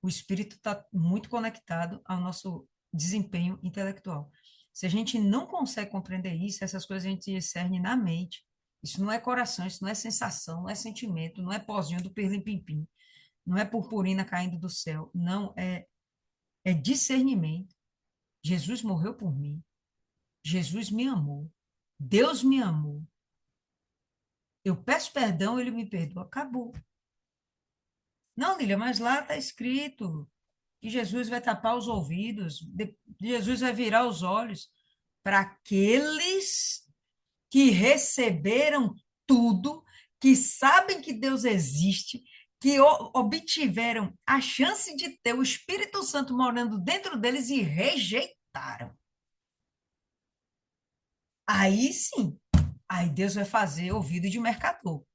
O espírito está muito conectado ao nosso desempenho intelectual. Se a gente não consegue compreender isso, essas coisas a gente discerne na mente. Isso não é coração, isso não é sensação, não é sentimento, não é pozinho do pirlim-pim-pim, não é purpurina caindo do céu, não, é discernimento. Jesus morreu por mim, Jesus me amou, Deus me amou. Eu peço perdão, ele me perdoa, acabou. Não, Lília, mas lá está escrito que Jesus vai tapar os ouvidos, Jesus vai virar os olhos para aqueles que receberam tudo, que sabem que Deus existe, que obtiveram a chance de ter o Espírito Santo morando dentro deles e rejeitaram. Aí sim, aí Deus vai fazer ouvido de mercador.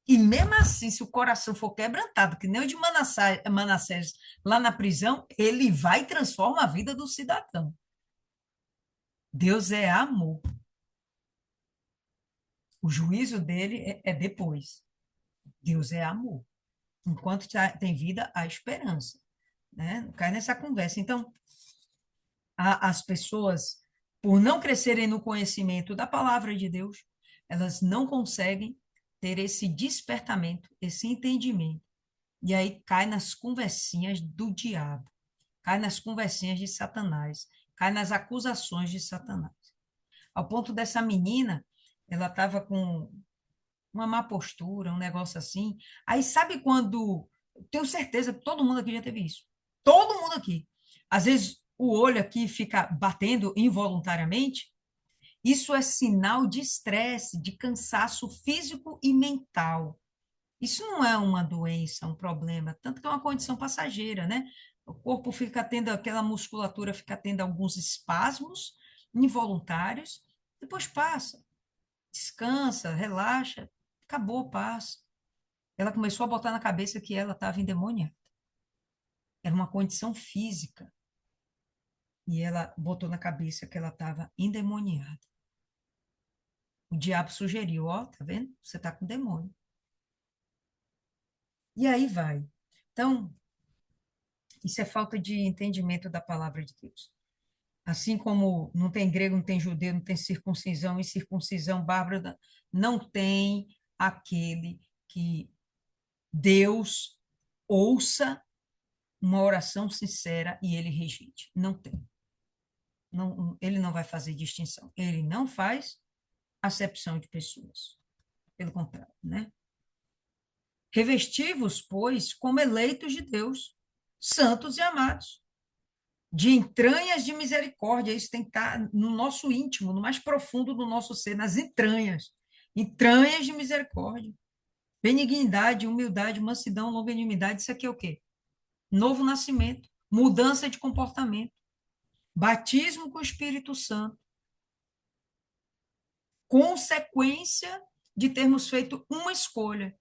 E mesmo assim, se o coração for quebrantado, que nem o de Manassés lá na prisão, ele vai e transforma a vida do cidadão. Deus é amor. O juízo dele é depois. Deus é amor. Enquanto tem vida, há esperança. Né? Não cai nessa conversa. Então, as pessoas, por não crescerem no conhecimento da palavra de Deus, elas não conseguem ter esse despertamento, esse entendimento. E aí cai nas conversinhas do diabo, cai nas conversinhas de Satanás, cai nas acusações de Satanás. Ao ponto dessa menina, ela estava com uma má postura, um negócio assim. Aí sabe quando. Tenho certeza que todo mundo aqui já teve isso. Todo mundo aqui. Às vezes o olho aqui fica batendo involuntariamente. Isso é sinal de estresse, de cansaço físico e mental. Isso não é uma doença, um problema, tanto que é uma condição passageira, né? O corpo fica tendo, aquela musculatura fica tendo alguns espasmos involuntários, depois passa, descansa, relaxa, acabou, passa. Ela começou a botar na cabeça que ela estava endemoniada. Era uma condição física. E ela botou na cabeça que ela estava endemoniada. O diabo sugeriu, ó, tá vendo? Você está com demônio. E aí vai. Então, isso é falta de entendimento da palavra de Deus. Assim como não tem grego, não tem judeu, não tem circuncisão, e circuncisão bárbara, não tem aquele que Deus ouça uma oração sincera e ele rejeite. Não tem. Não, ele não vai fazer distinção. Ele não faz acepção de pessoas. Pelo contrário, né? Revestivos, pois, como eleitos de Deus, santos e amados, de entranhas de misericórdia. Isso tem que estar no nosso íntimo, no mais profundo do nosso ser, nas entranhas. Entranhas de misericórdia. Benignidade, humildade, mansidão, longanimidade. Isso aqui é o quê? Novo nascimento, mudança de comportamento, batismo com o Espírito Santo, consequência de termos feito uma escolha: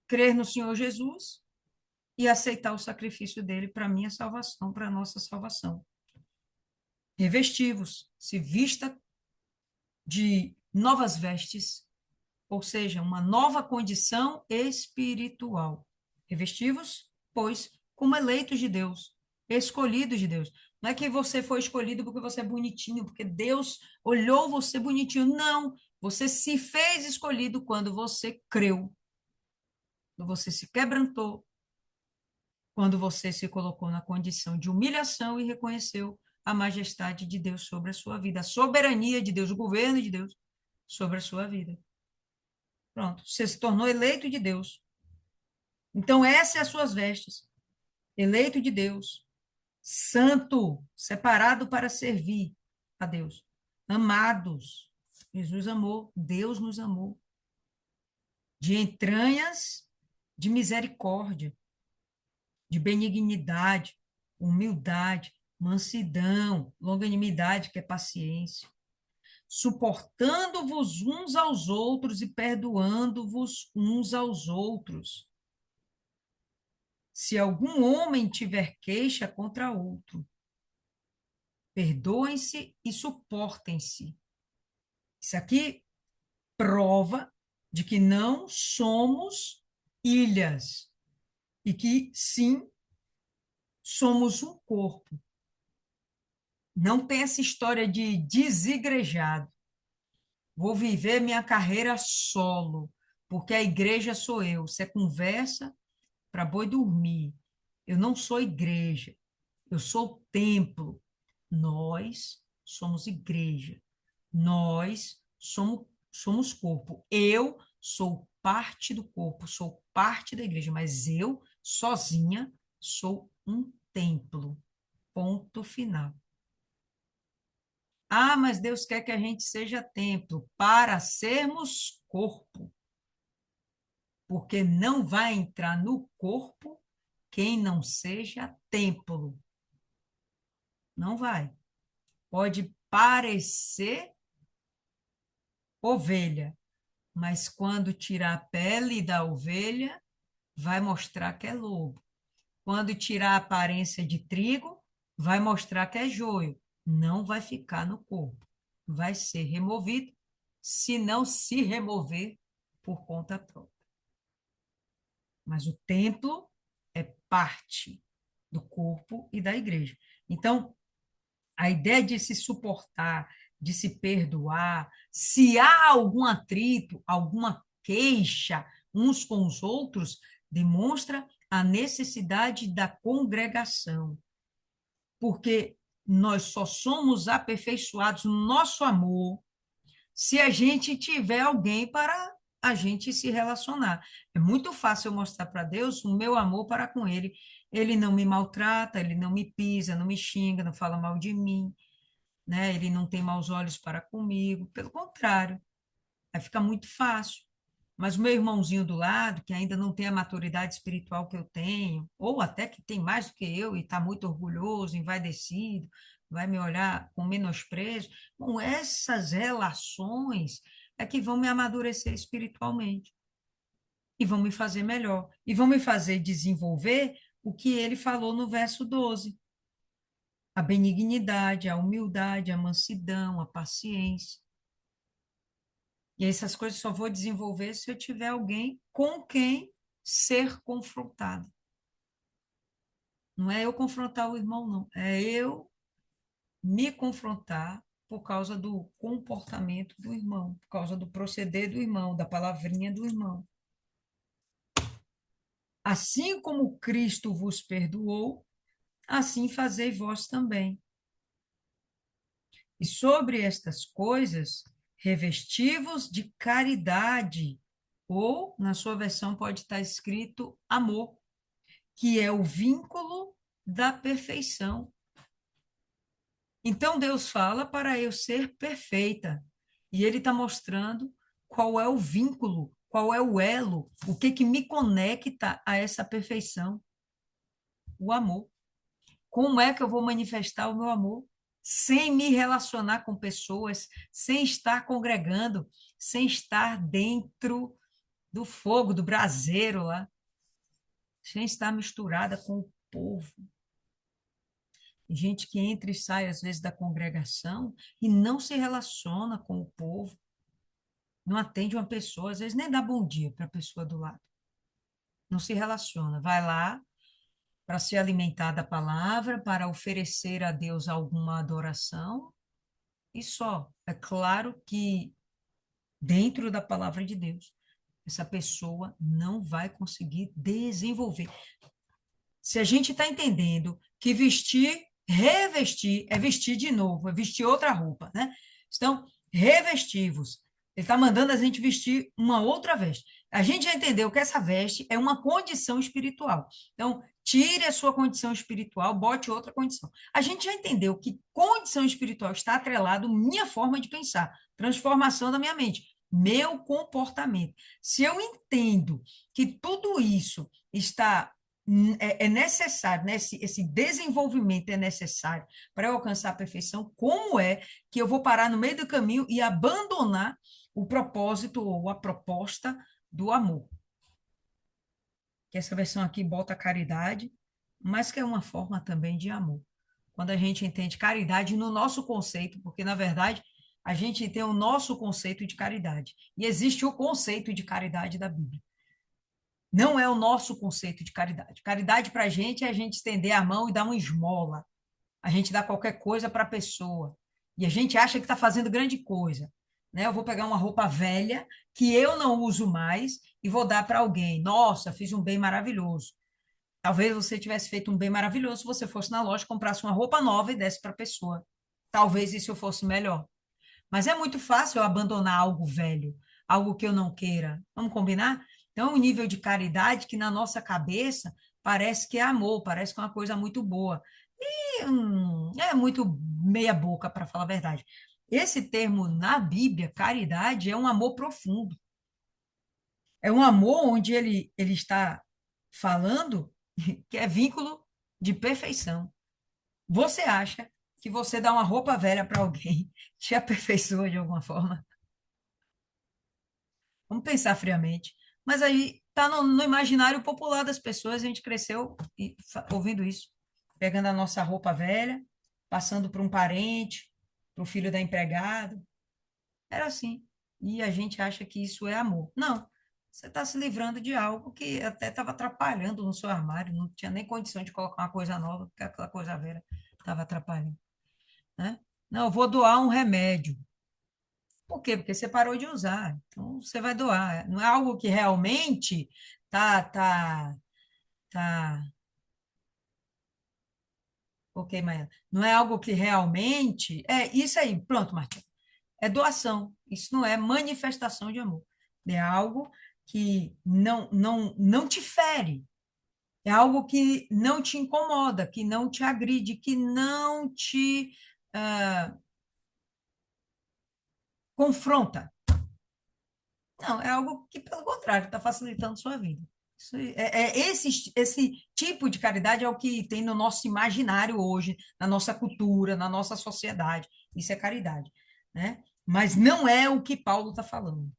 crer no Senhor Jesus e aceitar o sacrifício dele para a minha salvação, para a nossa salvação. Revestivos, se vista de novas vestes, ou seja, uma nova condição espiritual. Revestivos, pois, como eleitos de Deus, escolhidos de Deus. Não é que você foi escolhido porque você é bonitinho, porque Deus olhou você bonitinho. Não, você se fez escolhido quando você creu, quando você se quebrantou, quando você se colocou na condição de humilhação e reconheceu a majestade de Deus sobre a sua vida, a soberania de Deus, o governo de Deus sobre a sua vida. Pronto, você se tornou eleito de Deus. Então, essas são as suas vestes. Eleito de Deus, santo, separado para servir a Deus. Amados. Jesus amou, Deus nos amou. De entranhas de misericórdia, de benignidade, humildade, mansidão, longanimidade, que é paciência, suportando-vos uns aos outros e perdoando-vos uns aos outros. Se algum homem tiver queixa contra outro, perdoem-se e suportem-se. Isso aqui prova de que não somos ilhas e que, sim, somos um corpo. Não tem essa história de desigrejado. Vou viver minha carreira solo, porque a igreja sou eu. Isso é conversa para boi dormir. Eu não sou igreja, eu sou templo. Nós somos igreja. Nós somos corpo. Eu sou parte do corpo, sou parte da igreja, mas eu, sozinha, sou um templo. Ponto final. Ah, mas Deus quer que a gente seja templo para sermos corpo, porque não vai entrar no corpo quem não seja templo. Não vai. Pode parecer ovelha, mas quando tirar a pele da ovelha, vai mostrar que é lobo. Quando tirar a aparência de trigo, vai mostrar que é joio. Não vai ficar no corpo. Vai ser removido, se não se remover por conta própria. Mas o templo é parte do corpo e da igreja. Então, a ideia de se suportar, de se perdoar, se há algum atrito, alguma queixa uns com os outros, demonstra a necessidade da congregação. Porque nós só somos aperfeiçoados no nosso amor se a gente tiver alguém para a gente se relacionar. É muito fácil eu mostrar para Deus o meu amor para com Ele. Ele não me maltrata, ele não me pisa, não me xinga, não fala mal de mim, né? Ele não tem maus olhos para comigo. Pelo contrário, aí fica muito fácil. Mas o meu irmãozinho do lado, que ainda não tem a maturidade espiritual que eu tenho, ou até que tem mais do que eu e está muito orgulhoso, envaidecido, vai me olhar com menosprezo, bom, essas relações é que vão me amadurecer espiritualmente e vão me fazer melhor, e vão me fazer desenvolver o que ele falou no verso 12: a benignidade, a humildade, a mansidão, a paciência. E essas coisas só vou desenvolver se eu tiver alguém com quem ser confrontado. Não é eu confrontar o irmão, não. É eu me confrontar por causa do comportamento do irmão, por causa do proceder do irmão, da palavrinha do irmão. assim como Cristo vos perdoou, assim fazei vós também. E sobre estas coisas, revestivos de caridade, ou, na sua versão, pode estar escrito amor, que é o vínculo da perfeição. Então, Deus fala para eu ser perfeita. E Ele está mostrando qual é o vínculo, qual é o elo, o que que me conecta a essa perfeição, o amor. Como é que eu vou manifestar o meu amor? Sem me relacionar com pessoas, sem estar congregando, sem estar dentro do fogo, do braseiro lá, sem estar misturada com o povo. Gente que entra e sai, às vezes, da congregação e não se relaciona com o povo, não atende uma pessoa, às vezes nem dá bom dia para a pessoa do lado, não se relaciona, vai lá para se alimentar da palavra, para oferecer a Deus alguma adoração, e só. É claro que dentro da palavra de Deus, essa pessoa não vai conseguir desenvolver. Se a gente está entendendo que vestir, revestir, é vestir de novo, é vestir outra roupa, né? Então, revestivos. Ele está mandando a gente vestir uma outra veste. A gente já entendeu que essa veste é uma condição espiritual. Então, tire a sua condição espiritual, bote outra condição. A gente já entendeu que condição espiritual está atrelado à minha forma de pensar, transformação da minha mente, meu comportamento. Se eu entendo que tudo isso está é necessário, né? Esse desenvolvimento é necessário para eu alcançar a perfeição. Como é que eu vou parar no meio do caminho e abandonar o propósito ou a proposta do amor? Que essa versão aqui bota caridade, mas que é uma forma também de amor. Quando a gente entende caridade no nosso conceito, porque na verdade a gente tem o nosso conceito de caridade e existe o conceito de caridade da Bíblia. Não é o nosso conceito de caridade. Caridade para a gente é a gente estender a mão e dar uma esmola. A gente dá qualquer coisa para a pessoa. E a gente acha que está fazendo grande coisa. Né? Eu vou pegar uma roupa velha que eu não uso mais e vou dar para alguém. Nossa, fiz um bem maravilhoso. Talvez você tivesse feito um bem maravilhoso se você fosse na loja, comprasse uma roupa nova e desse para a pessoa. Talvez isso fosse melhor. Mas é muito fácil eu abandonar algo velho, algo que eu não queira. Vamos combinar? Então, é um nível de caridade que na nossa cabeça parece que é amor, parece que é uma coisa muito boa. E é muito meia boca, para falar a verdade. Esse termo na Bíblia, caridade, é um amor profundo. É um amor onde ele está falando que é vínculo de perfeição. Você acha que você dá uma roupa velha para alguém, te aperfeiçoa de alguma forma? Vamos pensar friamente. Mas aí está no imaginário popular das pessoas, a gente cresceu ouvindo isso, pegando a nossa roupa velha, passando para um parente, para o filho da empregada. Era assim. E a gente acha que isso é amor. Não. Você está se livrando de algo que até estava atrapalhando no seu armário, não tinha nem condição de colocar uma coisa nova, porque aquela coisa velha estava atrapalhando, né? Não, eu vou doar um remédio. Por quê? Porque você parou de usar. Então, você vai doar. Não é algo que realmente tá. Ok, Maia. Não é algo que realmente. É isso aí. Pronto, Martinho. É doação. Isso não é manifestação de amor. É algo que não te fere. É algo que não te incomoda, que não te agride, que não te confronta. Não, é algo que, pelo contrário, está facilitando sua vida. Esse tipo de caridade é o que tem no nosso imaginário hoje, na nossa cultura, na nossa sociedade. Isso é caridade, né? Mas não é o que Paulo está falando.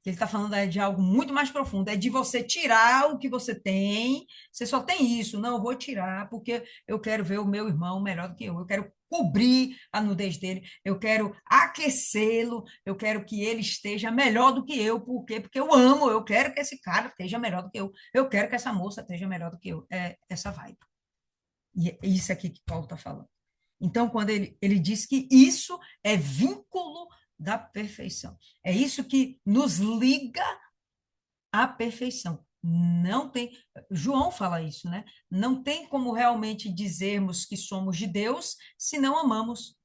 Ele está falando de algo muito mais profundo, é de você tirar o que você tem, você só tem isso, não, eu vou tirar, porque eu quero ver o meu irmão melhor do que eu quero cobrir a nudez dele, eu quero aquecê-lo, eu quero que ele esteja melhor do que eu, por quê? Porque eu amo, eu quero que esse cara esteja melhor do que eu quero que essa moça esteja melhor do que eu, é essa vibe. E é isso aqui que Paulo está falando. Então, quando ele diz que isso é vínculo da perfeição. É isso que nos liga à perfeição. Não tem. João fala isso, né? Não tem como realmente dizermos que somos de Deus se não amamos.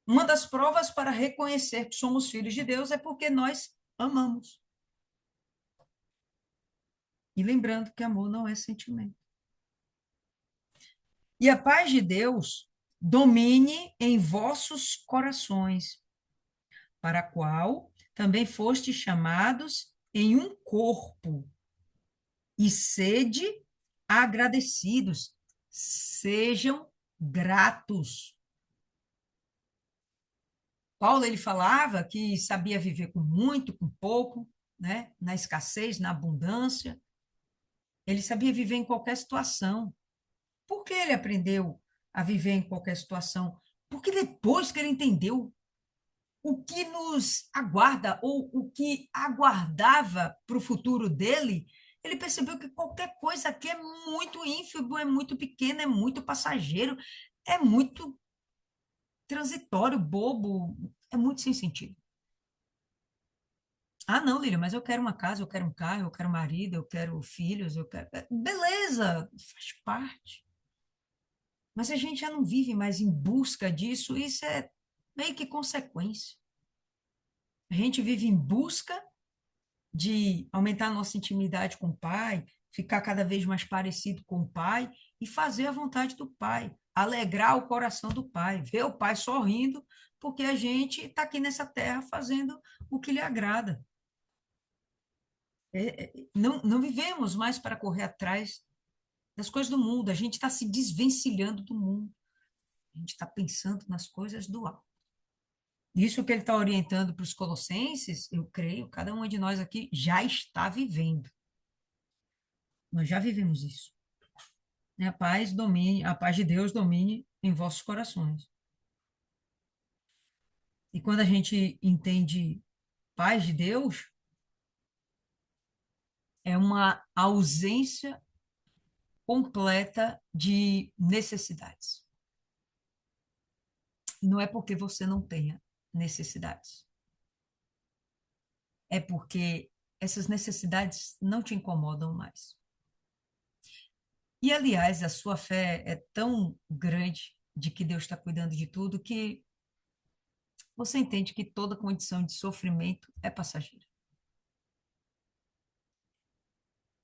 Uma das provas para reconhecer que somos filhos de Deus é porque nós amamos. E lembrando que amor não é sentimento. E a paz de Deus domine em vossos corações, para a qual também fostes chamados em um corpo, e sede agradecidos, sejam gratos. Paulo, ele falava que sabia viver com muito, com pouco, né? Na escassez, na abundância. Ele sabia viver em qualquer situação. Por que ele aprendeu a viver em qualquer situação? Porque depois que ele entendeu o que nos aguarda ou o que aguardava para o futuro dele, ele percebeu que qualquer coisa aqui é muito ínfimo, é muito pequeno, é muito passageiro, é muito transitório, bobo, é muito sem sentido. Ah, não, Lília, mas eu quero uma casa, eu quero um carro, eu quero um marido, eu quero filhos, eu quero. Beleza, faz parte. Mas a gente já não vive mais em busca disso, isso é meio que consequência. A gente vive em busca de aumentar a nossa intimidade com o Pai, ficar cada vez mais parecido com o Pai e fazer a vontade do Pai, alegrar o coração do Pai, ver o Pai sorrindo, porque a gente está aqui nessa terra fazendo o que lhe agrada. Não vivemos mais para correr atrás das coisas do mundo, a gente está se desvencilhando do mundo, a gente está pensando nas coisas do alto. Isso que ele está orientando para os colossenses, eu creio, cada um de nós aqui já está vivendo. Nós já vivemos isso. Né? A paz domine, a paz de Deus domine em vossos corações. E quando a gente entende paz de Deus, é uma ausência completa de necessidades. E não é porque você não tenha necessidades. É porque essas necessidades não te incomodam mais. E, aliás, a sua fé é tão grande de que Deus está cuidando de tudo que você entende que toda condição de sofrimento é passageira.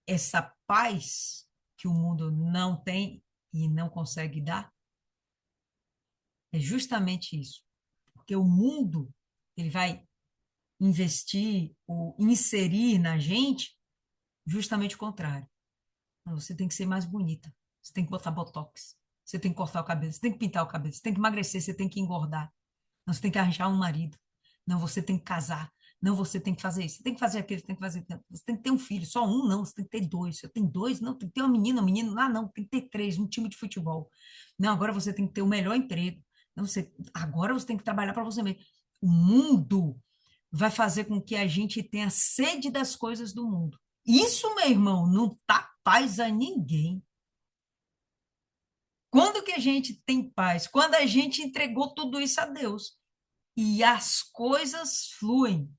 Essa paz que o mundo não tem e não consegue dar é justamente isso. Porque o mundo, ele vai investir ou inserir na gente justamente o contrário. Você tem que ser mais bonita. Você tem que botar botox. Você tem que cortar o cabelo. Você tem que pintar o cabelo. Você tem que emagrecer. Você tem que engordar. Não, você tem que arranjar um marido. Não, você tem que casar. Não, você tem que fazer isso. Você tem que fazer aquilo. Você tem que fazer aquilo. Você tem que ter um filho. Só um, não. Você tem que ter dois. Você tem dois? Não, tem que ter uma menina, um menino. Ah, não. Tem que ter três. Um time de futebol. Não, agora você tem que ter o melhor emprego. Não, agora você tem que trabalhar para você mesmo. O mundo vai fazer com que a gente tenha sede das coisas do mundo. Isso, meu irmão, não tá paz a ninguém. Quando que a gente tem paz? Quando a gente entregou tudo isso a Deus. E as coisas fluem,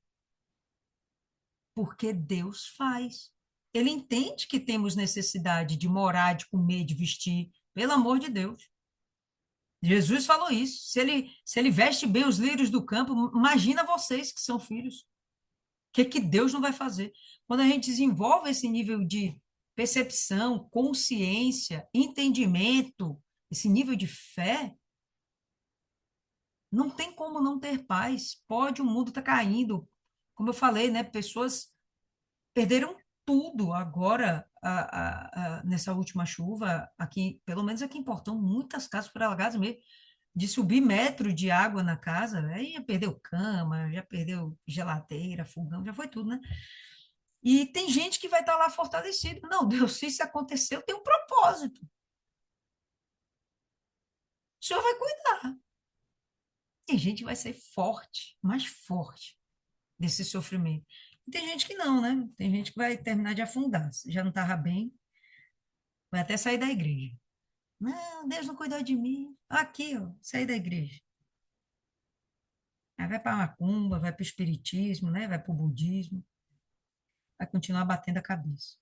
porque Deus faz. Ele entende que temos necessidade de morar, de comer, de vestir, pelo amor de Deus. Jesus falou isso. Se ele veste bem os lírios do campo, imagina vocês que são filhos. O que Deus não vai fazer? Quando a gente desenvolve esse nível de percepção, consciência, entendimento, esse nível de fé, não tem como não ter paz. Pode, o mundo está caindo. Como eu falei, né? Pessoas perderam tudo agora, nessa última chuva, aqui, pelo menos aqui em Portão, muitas casas foram alagadas mesmo, de subir metro de água na casa, aí já perdeu cama, já perdeu geladeira, fogão, já foi tudo, né? E tem gente que vai estar lá fortalecido. Não, Deus, se isso aconteceu, tem um propósito. O Senhor vai cuidar. Tem gente que vai ser forte, mais forte desse sofrimento. E tem gente que não, né? Tem gente que vai terminar de afundar. Se já não estava bem, vai até sair da igreja. Não, Deus não cuidou de mim. Aqui, ó, sair da igreja. Aí vai para a macumba, vai para o espiritismo, né? Vai para o budismo. vai continuar batendo a cabeça.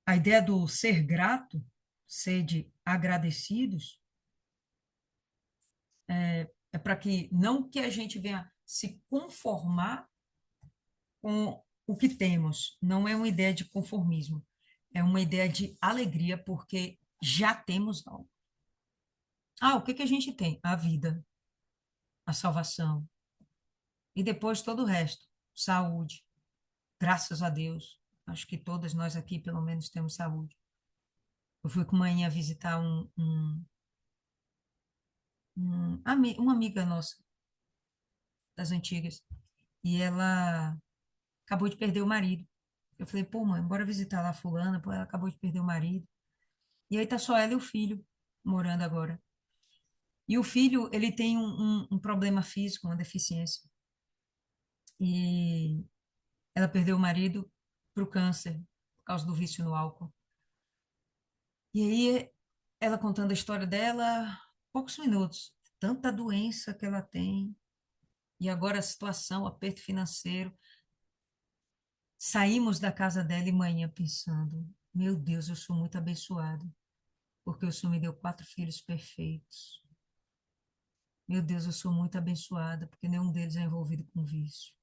A ideia do ser grato, ser de agradecidos, é para que não que a gente venha se conformar com o que temos, não é uma ideia de conformismo, é uma ideia de alegria, porque já temos algo. Ah, o que que a gente tem? A vida, a salvação, e depois todo o resto, saúde, graças a Deus. Acho que todas nós aqui, pelo menos, temos saúde. Eu fui com manhã visitar uma amiga nossa, das antigas, e ela acabou de perder o marido. Eu falei, pô, mãe, bora visitar lá a fulana, pô, ela acabou de perder o marido. E aí tá só ela e o filho morando agora. E o filho, ele tem um problema físico, uma deficiência. E ela perdeu o marido pro câncer, por causa do vício no álcool. E aí, ela contando a história dela, poucos minutos. Tanta doença que ela tem. E agora a situação, o aperto financeiro. Saímos da casa dela e manhã pensando, meu Deus, eu sou muito abençoado, porque o Senhor me deu 4 filhos perfeitos. Meu Deus, eu sou muito abençoada, porque nenhum deles é envolvido com vício.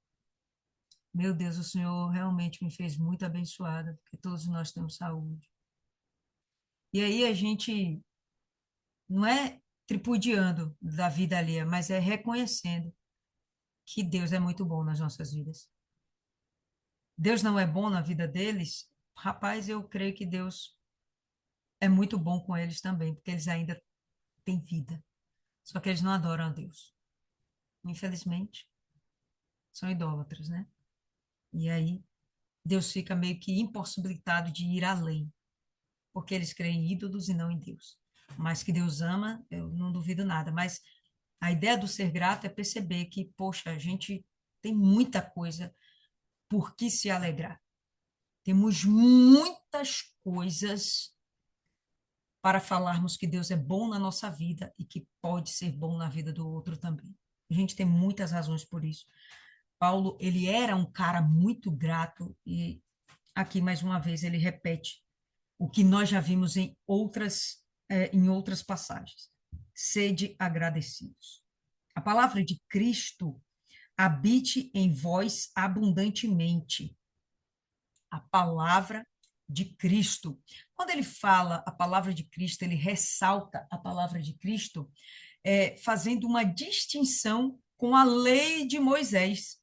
Meu Deus, o Senhor realmente me fez muito abençoada, porque todos nós temos saúde. E aí a gente não é tripudiando da vida alheia, mas é reconhecendo que Deus é muito bom nas nossas vidas. Deus não é bom na vida deles? Rapaz, eu creio que Deus é muito bom com eles também, porque eles ainda têm vida. Só que eles não adoram a Deus. Infelizmente, são idólatras, né? E aí Deus fica meio que impossibilitado de ir além, porque eles creem em ídolos e não em Deus. Mas que Deus ama, eu não duvido nada. Mas a ideia do ser grato é perceber que, poxa, a gente tem muita coisa por que se alegrar. Temos muitas coisas para falarmos que Deus é bom na nossa vida e que pode ser bom na vida do outro também. A gente tem muitas razões por isso. Paulo, ele era um cara muito grato e aqui mais uma vez ele repete o que nós já vimos em outras passagens. Sede agradecidos. A palavra de Cristo habite em vós abundantemente. A palavra de Cristo. Quando ele fala a palavra de Cristo, ele ressalta a palavra de Cristo, fazendo uma distinção com a lei de Moisés,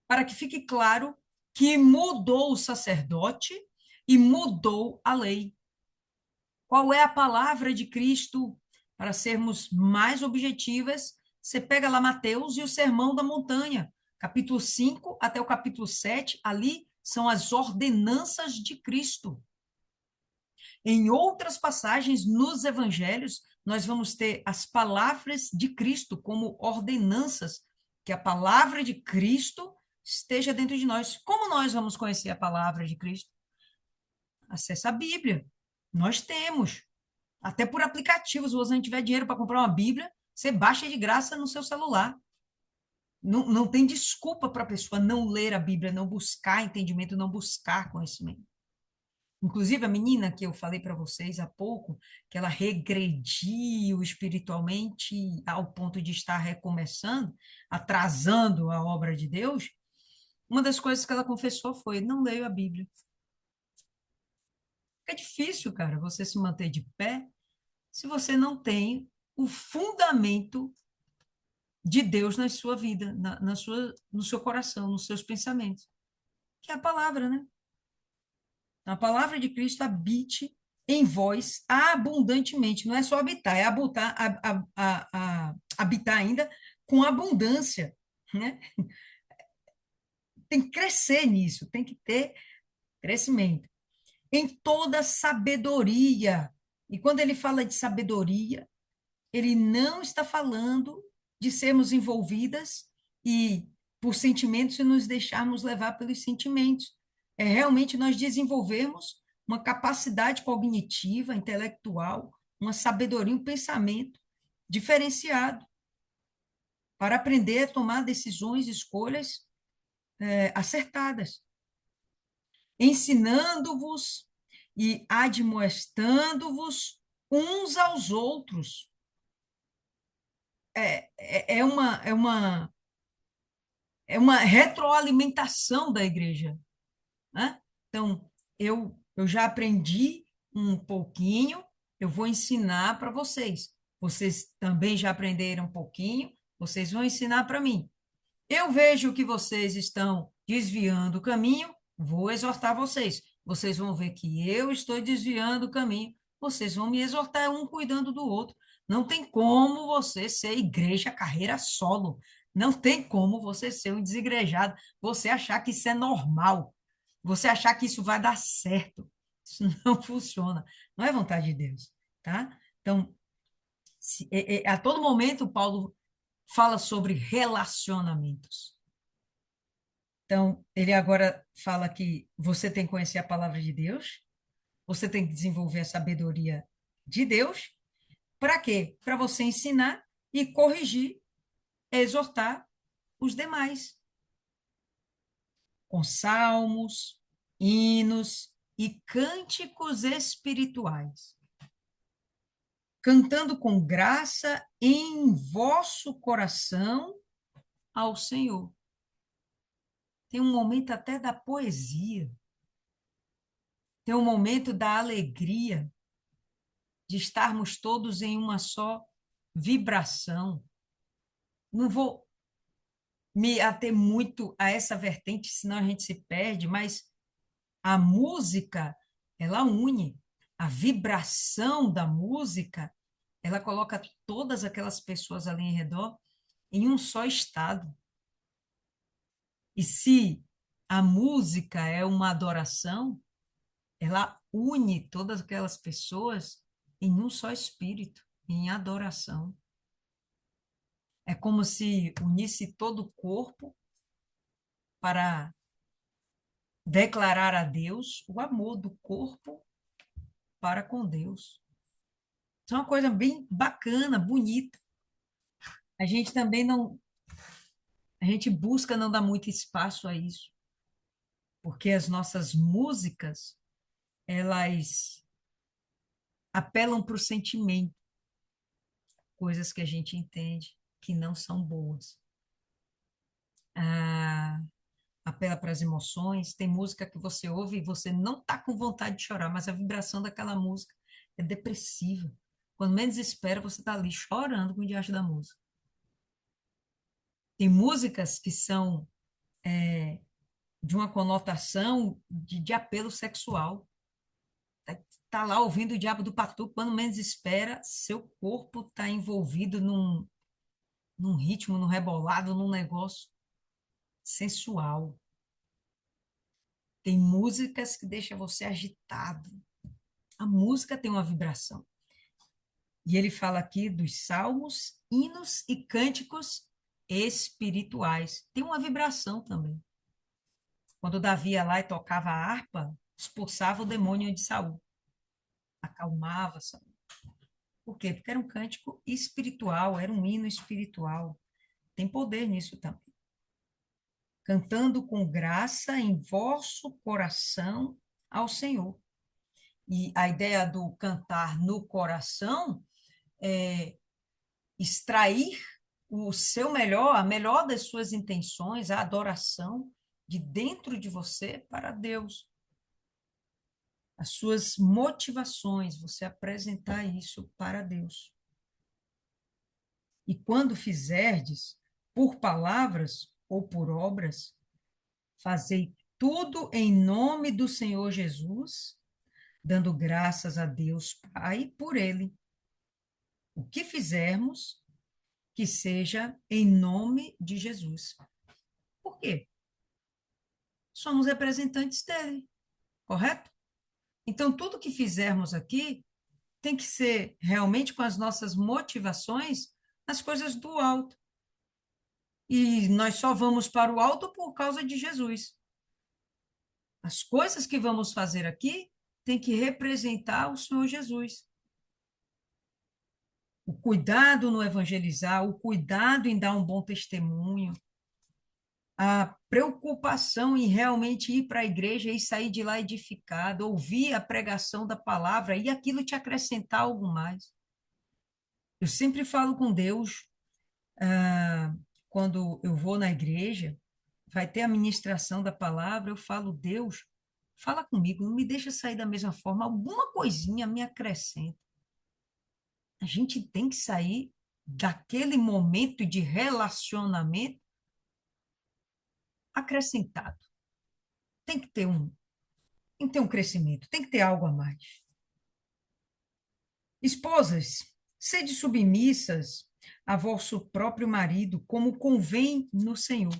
para que fique claro que mudou o sacerdote e mudou a lei. Qual é a palavra de Cristo? Para sermos mais objetivas, você pega lá Mateus e o Sermão da Montanha, capítulo 5 até o capítulo 7, ali são as ordenanças de Cristo. Em outras passagens nos evangelhos, nós vamos ter as palavras de Cristo como ordenanças, que a palavra de Cristo esteja dentro de nós. Como nós vamos conhecer a palavra de Cristo? Acesse a Bíblia. Nós temos. Até por aplicativo, se você não tiver dinheiro para comprar uma Bíblia, você baixa de graça no seu celular. Não, não tem desculpa para a pessoa não ler a Bíblia, não buscar entendimento, não buscar conhecimento. Inclusive, a menina que eu falei para vocês há pouco, que ela regrediu espiritualmente ao ponto de estar recomeçando, atrasando a obra de Deus, uma das coisas que ela confessou foi: não leio a Bíblia. É difícil, cara, você se manter de pé se você não tem o fundamento de Deus na sua vida, no seu coração, nos seus pensamentos, que é a palavra, né? A palavra de Cristo habite em vós abundantemente. Não é só habitar, é habitar ainda com abundância, né? Tem que crescer nisso, tem que ter crescimento. Em toda sabedoria. E quando ele fala de sabedoria, ele não está falando de sermos envolvidas e por sentimentos e nos deixarmos levar pelos sentimentos. É realmente nós desenvolvermos uma capacidade cognitiva, intelectual, uma sabedoria, um pensamento diferenciado para aprender a tomar decisões, escolhas acertadas. ensinando-vos e admoestando-vos uns aos outros. É uma retroalimentação da igreja, né? Então, eu já aprendi um pouquinho, eu vou ensinar para vocês. Vocês também já aprenderam um pouquinho, vocês vão ensinar para mim. Eu vejo que vocês estão desviando o caminho, vou exortar vocês. Vocês vão ver que eu estou desviando o caminho, vocês vão me exortar, um cuidando do outro. Não tem como você ser igreja carreira solo. Não tem como você ser um desigrejado, você achar que isso é normal, você achar que isso vai dar certo. Isso não funciona. Não é vontade de Deus, tá? Então, a todo momento, Paulo fala sobre relacionamentos. Então, ele agora fala que você tem que conhecer a palavra de Deus, você tem que desenvolver a sabedoria de Deus. Para quê? Para você ensinar e corrigir, exortar os demais, com salmos, hinos e cânticos espirituais, cantando com graça em vosso coração ao Senhor. Tem um momento até da poesia, tem um momento da alegria, de estarmos todos em uma só vibração. Não vou me ater muito a essa vertente, senão a gente se perde, mas a música, ela une. A vibração da música, ela coloca todas aquelas pessoas ali em redor em um só estado. E se a música é uma adoração, ela une todas aquelas pessoas em um só espírito, em adoração. É como se unisse todo o corpo para declarar a Deus o amor do corpo para com Deus. Isso é uma coisa bem bacana, bonita. A gente também não, a gente busca não dar muito espaço a isso, porque as nossas músicas, elas apelam para o sentimento, coisas que a gente entende que não são boas. Ah, apela para as emoções. Tem música que você ouve e você não está com vontade de chorar, mas a vibração daquela música é depressiva. Quando menos espera, você está ali chorando com diante da música. Tem músicas que são de uma conotação de apelo sexual. Tá lá ouvindo o Diabo do Patu, quando menos espera, seu corpo está envolvido num ritmo, num rebolado, num negócio sensual. Tem músicas que deixam você agitado. A música tem uma vibração. E ele fala aqui dos salmos, hinos e cânticos espirituais. Tem uma vibração também. Quando Davi ia lá e tocava a harpa, expulsava o demônio de Saul, acalmava Saul. Por quê? Porque era um cântico espiritual, era um hino espiritual. Tem poder nisso também. Cantando com graça em vosso coração ao Senhor. E a ideia do cantar no coração é extrair o seu melhor, a melhor das suas intenções, a adoração de dentro de você para Deus. As suas motivações, você apresentar isso para Deus. E quando fizerdes, por palavras ou por obras, fazei tudo em nome do Senhor Jesus, dando graças a Deus Pai por ele. O que fizermos, que seja em nome de Jesus. Por quê? Somos representantes dele, correto? Então, tudo que fizermos aqui tem que ser realmente com as nossas motivações nas coisas do alto. E nós só vamos para o alto por causa de Jesus. As coisas que vamos fazer aqui tem que representar o Senhor Jesus. O cuidado no evangelizar, o cuidado em dar um bom testemunho, a preocupação em realmente ir para a igreja e sair de lá edificado, ouvir a pregação da palavra e aquilo te acrescentar algo mais. Eu sempre falo com Deus, ah, quando eu vou na igreja, vai ter a ministração da palavra, eu falo, Deus, fala comigo, não me deixa sair da mesma forma, alguma coisinha me acrescenta. A gente tem que sair daquele momento de relacionamento acrescentado. Tem que ter tem que ter um crescimento, tem que ter algo a mais. Esposas, sede submissas a vosso próprio marido, como convém no Senhor.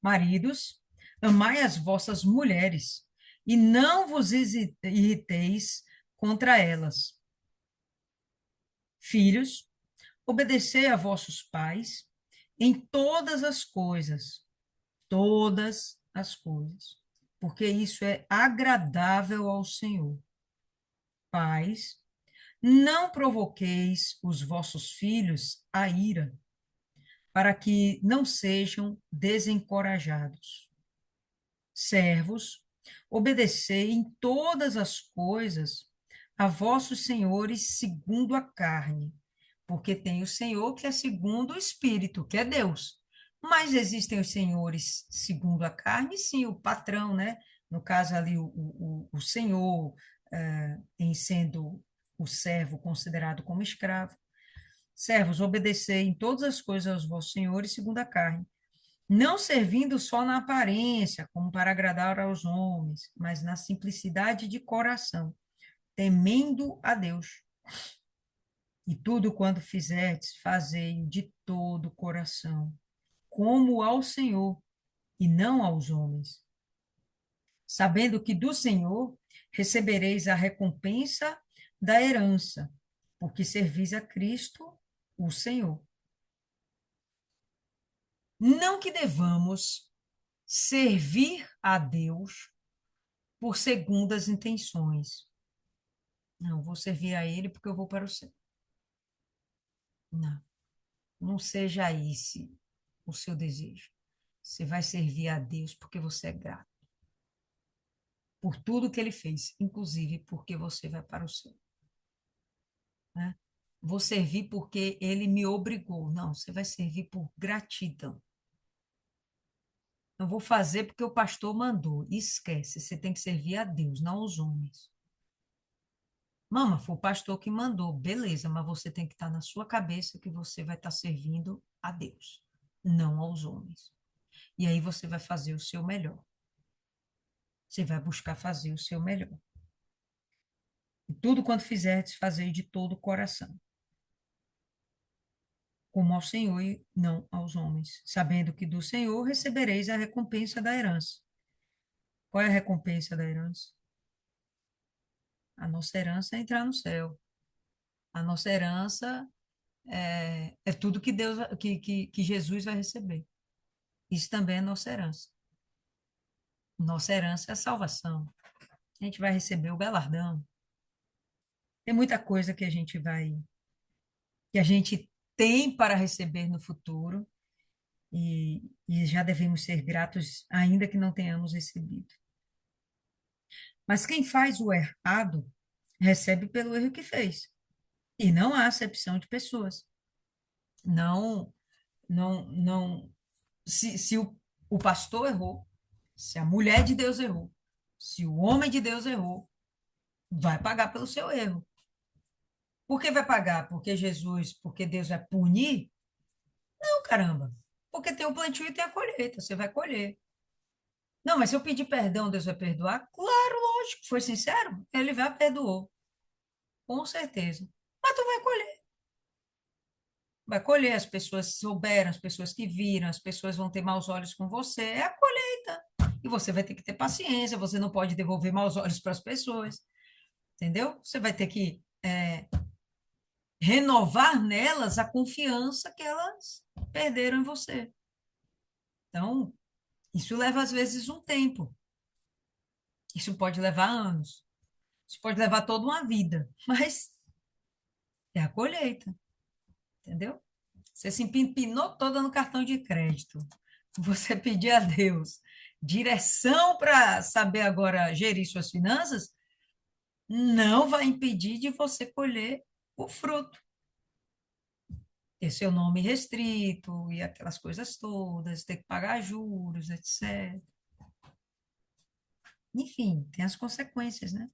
Maridos, amai as vossas mulheres, e não vos irriteis contra elas. Filhos, obedecei a vossos pais em todas as coisas, porque isso é agradável ao Senhor. Pais, não provoqueis os vossos filhos a ira, para que não sejam desencorajados. Servos, obedecei em todas as coisas a vossos senhores segundo a carne, porque tem o Senhor que é segundo o Espírito, que é Deus. Mas existem os senhores segundo a carne, sim, o patrão, né? No caso ali, o senhor, em sendo o servo considerado como escravo. Servos, obedecei em todas as coisas aos vossos senhores segundo a carne, não servindo só na aparência, como para agradar aos homens, mas na simplicidade de coração, temendo a Deus. E tudo quanto fizerdes, fazei de todo o coração, como ao Senhor e não aos homens, sabendo que do Senhor recebereis a recompensa da herança, porque servis a Cristo, o Senhor. Não que devamos servir a Deus por segundas intenções. Não, vou servir a Ele porque eu vou para o céu. Não, não seja esse o seu desejo. Você vai servir a Deus porque você é grato por tudo que Ele fez, inclusive porque você vai para o céu, né? Vou servir porque Ele me obrigou. Não, você vai servir por gratidão. Eu vou fazer porque o pastor mandou. Esquece, você tem que servir a Deus, não aos homens. Mama, foi o pastor que mandou, beleza, mas você tem que estar na sua cabeça que você vai estar servindo a Deus, não aos homens. E aí você vai fazer o seu melhor. Você vai buscar fazer o seu melhor. E tudo quanto fizerdes, fazei de todo o coração, como ao Senhor e não aos homens, sabendo que do Senhor recebereis a recompensa da herança. Qual é a recompensa da herança? A nossa herança é entrar no céu. A nossa herança é tudo que Deus, que Jesus vai receber. Isso também é nossa herança. Nossa herança é a salvação. A gente vai receber o galardão. Tem muita coisa que a gente tem para receber no futuro e já devemos ser gratos, ainda que não tenhamos recebido. Mas quem faz o errado recebe pelo erro que fez. E não há acepção de pessoas. Não, não. Se o pastor errou, se a mulher de Deus errou, se o homem de Deus errou, vai pagar pelo seu erro. Por que vai pagar? Porque Deus vai punir? Não, caramba. Porque tem o plantio e tem a colheita, você vai colher. Não, mas se eu pedir perdão, Deus vai perdoar? Claro, lógico, foi sincero, ele vai perdoar, com certeza. Mas tu vai colher. Vai colher, as pessoas souberam, as pessoas que viram, as pessoas vão ter maus olhos com você, é a colheita. E você vai ter que ter paciência, você não pode devolver maus olhos para as pessoas, entendeu? Você vai ter que renovar nelas a confiança que elas perderam em você. Então, isso leva às vezes um tempo. Isso pode levar anos. Isso pode levar toda uma vida, mas é a colheita, entendeu? Você se empinou toda no cartão de crédito. Você pedir a Deus direção para saber agora gerir suas finanças, não vai impedir de você colher o fruto. Ter seu nome restrito e aquelas coisas todas, ter que pagar juros, etc. Enfim, tem as consequências, né?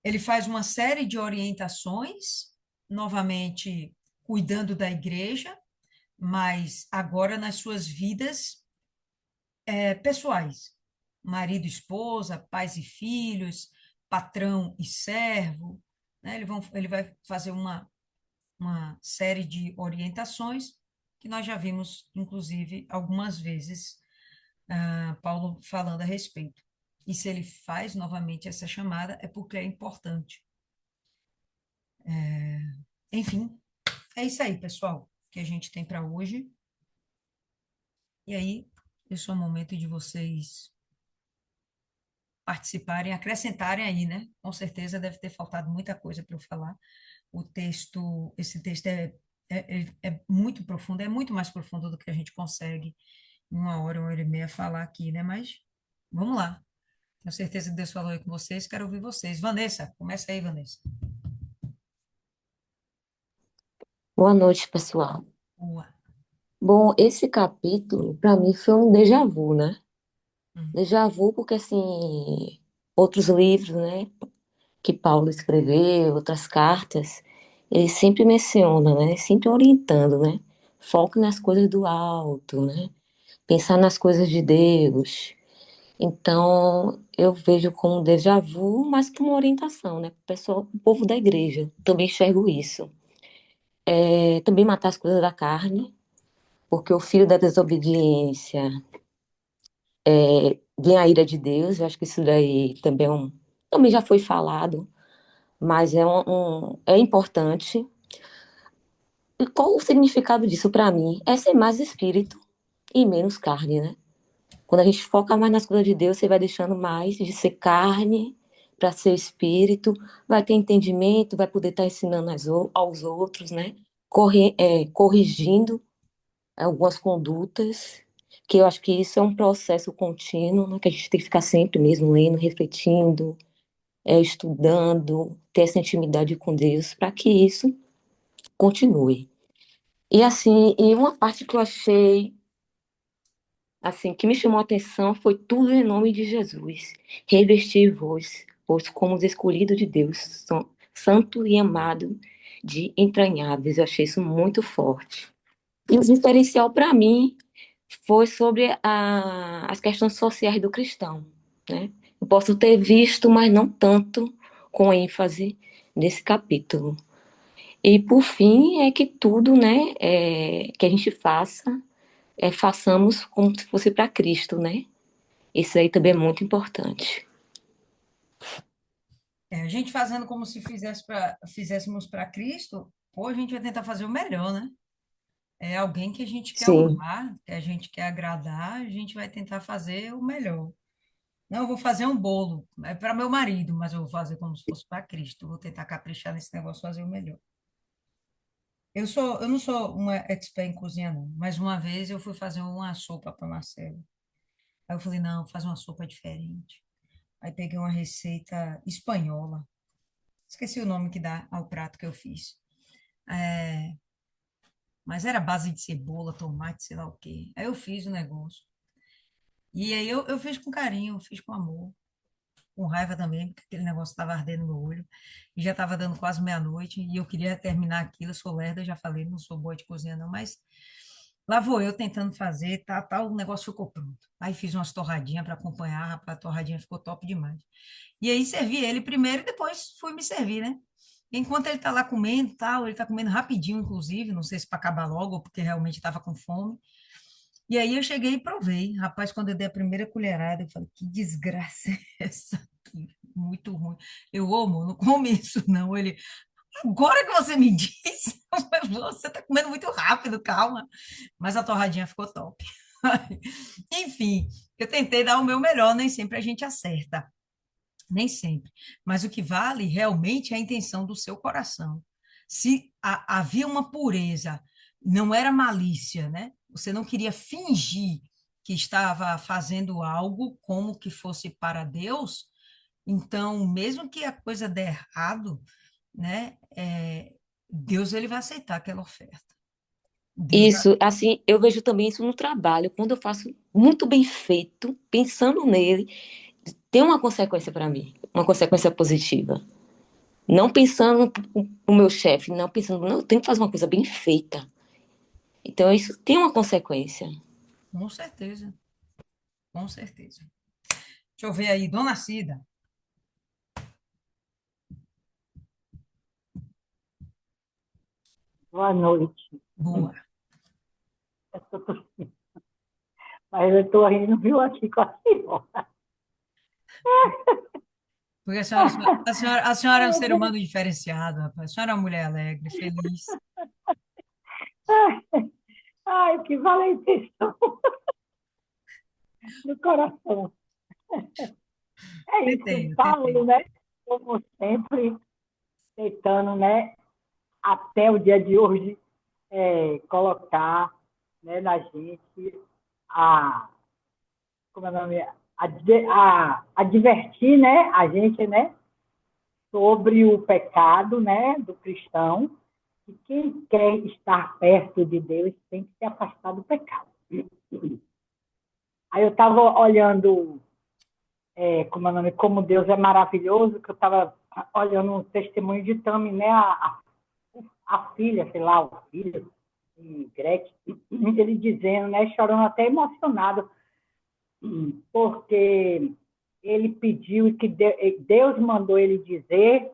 Ele faz uma série de orientações, novamente cuidando da igreja, mas agora nas suas vidas pessoais. Marido, esposa, pais e filhos, patrão e servo. Né? Ele vai fazer uma série de orientações que nós já vimos, inclusive, algumas vezes, Paulo falando a respeito. E se ele faz novamente essa chamada, é porque é importante. Enfim, é isso aí, pessoal, que a gente tem para hoje. E aí, esse é o momento de vocês participarem, acrescentarem aí, né? Com certeza deve ter faltado muita coisa para eu falar. Esse texto é muito profundo, é muito mais profundo do que a gente consegue em uma hora e meia falar aqui, né? Mas vamos lá. Tenho certeza que Deus falou aí com vocês, quero ouvir vocês. Vanessa, começa aí, Vanessa. Boa noite, pessoal. Boa. Bom, esse capítulo, para mim, foi um déjà vu, né? Hum. Déjà vu porque, assim, outros livros, né, que Paulo escreveu, outras cartas, ele sempre menciona, né, sempre orientando, né? Foque nas coisas do alto, né? Pensar nas coisas de Deus. Então, eu vejo como um déjà vu, mas como orientação, né? O pessoal, o povo da igreja, também enxergo isso. Também matar as coisas da carne, porque o filho da desobediência vem a ira de Deus. Eu acho que isso daí também também já foi falado, mas é importante. E qual o significado disso para mim? É ser mais espírito e menos carne, né? Quando a gente foca mais nas coisas de Deus, você vai deixando mais de ser carne para ser espírito, vai ter entendimento, vai poder estar ensinando aos outros, né? Corrigindo algumas condutas, que eu acho que isso é um processo contínuo, né, que a gente tem que ficar sempre mesmo lendo, refletindo, estudando, ter essa intimidade com Deus, para que isso continue. E assim, e uma parte que eu achei assim que me chamou a atenção foi tudo em nome de Jesus. Revestir-vos, pois como os escolhidos de Deus, são santo e amado de entranháveis. Eu achei isso muito forte. E o diferencial para mim foi sobre as questões sociais do cristão, né? Eu posso ter visto, mas não tanto com ênfase nesse capítulo. E por fim é que tudo, né, que a gente façamos como se fosse para Cristo, né? Isso aí também é muito importante. A gente fazendo como se fizéssemos para Cristo, pô, a gente vai tentar fazer o melhor, né? É alguém que a gente quer Sim, honrar, que a gente quer agradar, a gente vai tentar fazer o melhor. Não, eu vou fazer um bolo, é para meu marido, mas eu vou fazer como se fosse para Cristo. Vou tentar caprichar nesse negócio, fazer o melhor. Eu não sou uma expert em cozinha, não, mas uma vez eu fui fazer uma sopa para Marcelo. Aí eu falei, não, faz uma sopa diferente. Aí peguei uma receita espanhola. Esqueci o nome que dá ao prato que eu fiz. É, mas era base de cebola, tomate, sei lá o quê. Aí eu fiz o negócio. E aí eu fiz com carinho, eu fiz com amor, com raiva também, porque aquele negócio estava ardendo no olho. E já estava dando quase meia-noite e eu queria terminar aquilo. Eu sou lerda, já falei, não sou boa de cozinha não, mas lá vou eu tentando fazer, tá, o negócio ficou pronto. Aí fiz umas torradinhas para acompanhar, rapaz, a torradinha ficou top demais. E aí servi ele primeiro e depois fui me servir, né? Enquanto ele tá lá comendo, tal, ele tá comendo rapidinho, inclusive, não sei se para acabar logo ou porque realmente estava com fome. E aí eu cheguei e provei. Rapaz, quando eu dei a primeira colherada, eu falei, que desgraça é essa aqui? Muito ruim. Eu, amo, não come isso, não. Ele, agora que você me disse, você tá comendo muito rápido, calma. Mas a torradinha ficou top. Enfim, eu tentei dar o meu melhor, nem sempre a gente acerta. Nem sempre. Mas o que vale realmente é a intenção do seu coração. Se havia uma pureza, não era malícia, né? Você não queria fingir que estava fazendo algo como que fosse para Deus, então, mesmo que a coisa der errado, né, Deus ele vai aceitar aquela oferta. Deus vai... Isso, assim, eu vejo também isso no trabalho. Quando eu faço muito bem feito, pensando nele, tem uma consequência para mim, uma consequência positiva. Não pensando no meu chefe, não pensando, não, eu tenho que fazer uma coisa bem feita. Então, isso tem uma consequência. Com certeza, com certeza. Deixa eu ver aí, Dona Cida. Boa noite. Boa. Eu tô- Mas eu estou rindo, viu, aqui com a senhora. Porque a senhora é um ser humano diferenciado, rapaz. A senhora é uma mulher alegre, feliz. Ai, que valentição do coração. É isso, Tentei, Paulo, tentei. né? Como sempre, tentando, né, até o dia de hoje, colocar, né, na gente a, como é o nome? A divertir, né, a gente, né, sobre o pecado, né, do cristão. E quem quer estar perto de Deus tem que se afastar do pecado. Aí eu estava olhando, como, é o nome, como Deus é maravilhoso, que eu estava olhando um testemunho de Tami, né, a filha, sei lá, o filho, Gretchen, ele dizendo, né, chorando até emocionado, porque ele pediu que Deus mandou ele dizer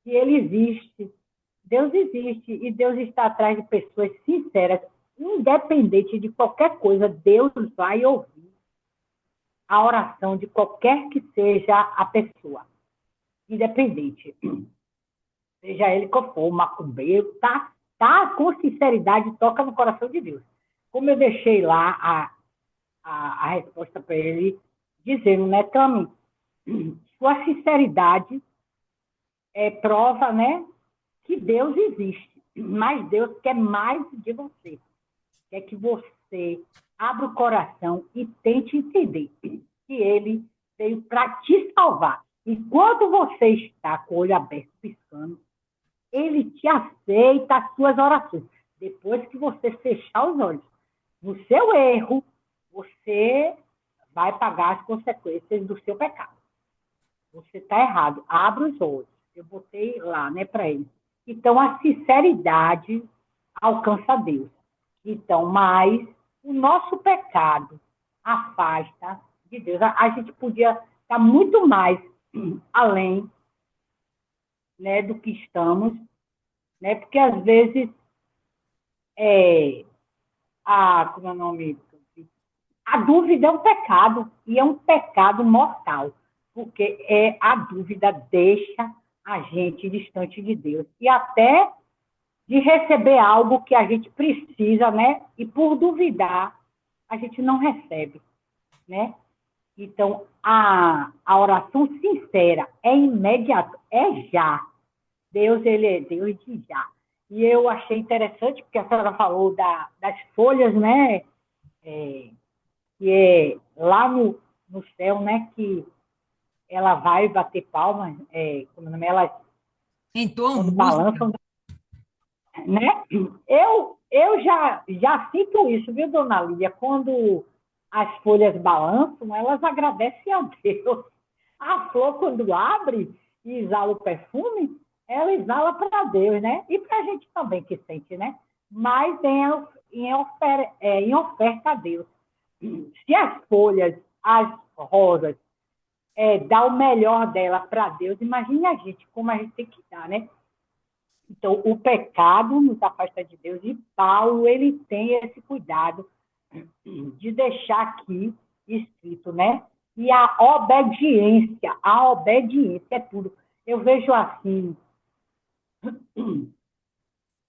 que ele existe. Deus existe e Deus está atrás de pessoas sinceras, independente de qualquer coisa, Deus vai ouvir a oração de qualquer que seja a pessoa, independente. Seja ele qual for, o macumbeiro, tá com sinceridade, toca no coração de Deus. Como eu deixei lá a resposta para ele, dizendo, né, Tami, sua sinceridade é prova, né, que Deus existe, mas Deus quer mais de você. Quer que você abra o coração e tente entender que Ele veio para te salvar. Enquanto você está com o olho aberto, piscando, Ele te aceita as suas orações. Depois que você fechar os olhos no seu erro, você vai pagar as consequências do seu pecado. Você está errado. Abra os olhos. Eu botei lá, né, para ele. Então, a sinceridade alcança Deus. Então, mas o nosso pecado afasta de Deus. A gente podia estar muito mais além, né, do que estamos, né? Porque às vezes como é o nome? A dúvida é um pecado e é um pecado mortal, porque a dúvida deixa a gente distante de Deus e até de receber algo que a gente precisa, né? E por duvidar, a gente não recebe, né? Então, a oração sincera é imediata, é já. Deus, ele é Deus de já. E eu achei interessante, porque a senhora falou das folhas, né? Que é lá no céu, né? Que ela vai bater palmas, como não é? Elas, Entoa quando música. balançam, né? Eu já sinto isso, viu, dona Lídia? Quando as folhas balançam, elas agradecem a Deus. A flor, quando abre e exala o perfume, ela exala para Deus, né? E para a gente também que sente, né? Mas em oferta a Deus. Se as folhas, as rosas, dá o melhor dela para Deus, imagine a gente, como a gente tem que dar, né? Então, o pecado nos afasta de Deus e Paulo, ele tem esse cuidado de deixar aqui escrito, né? E a obediência é tudo. Eu vejo assim,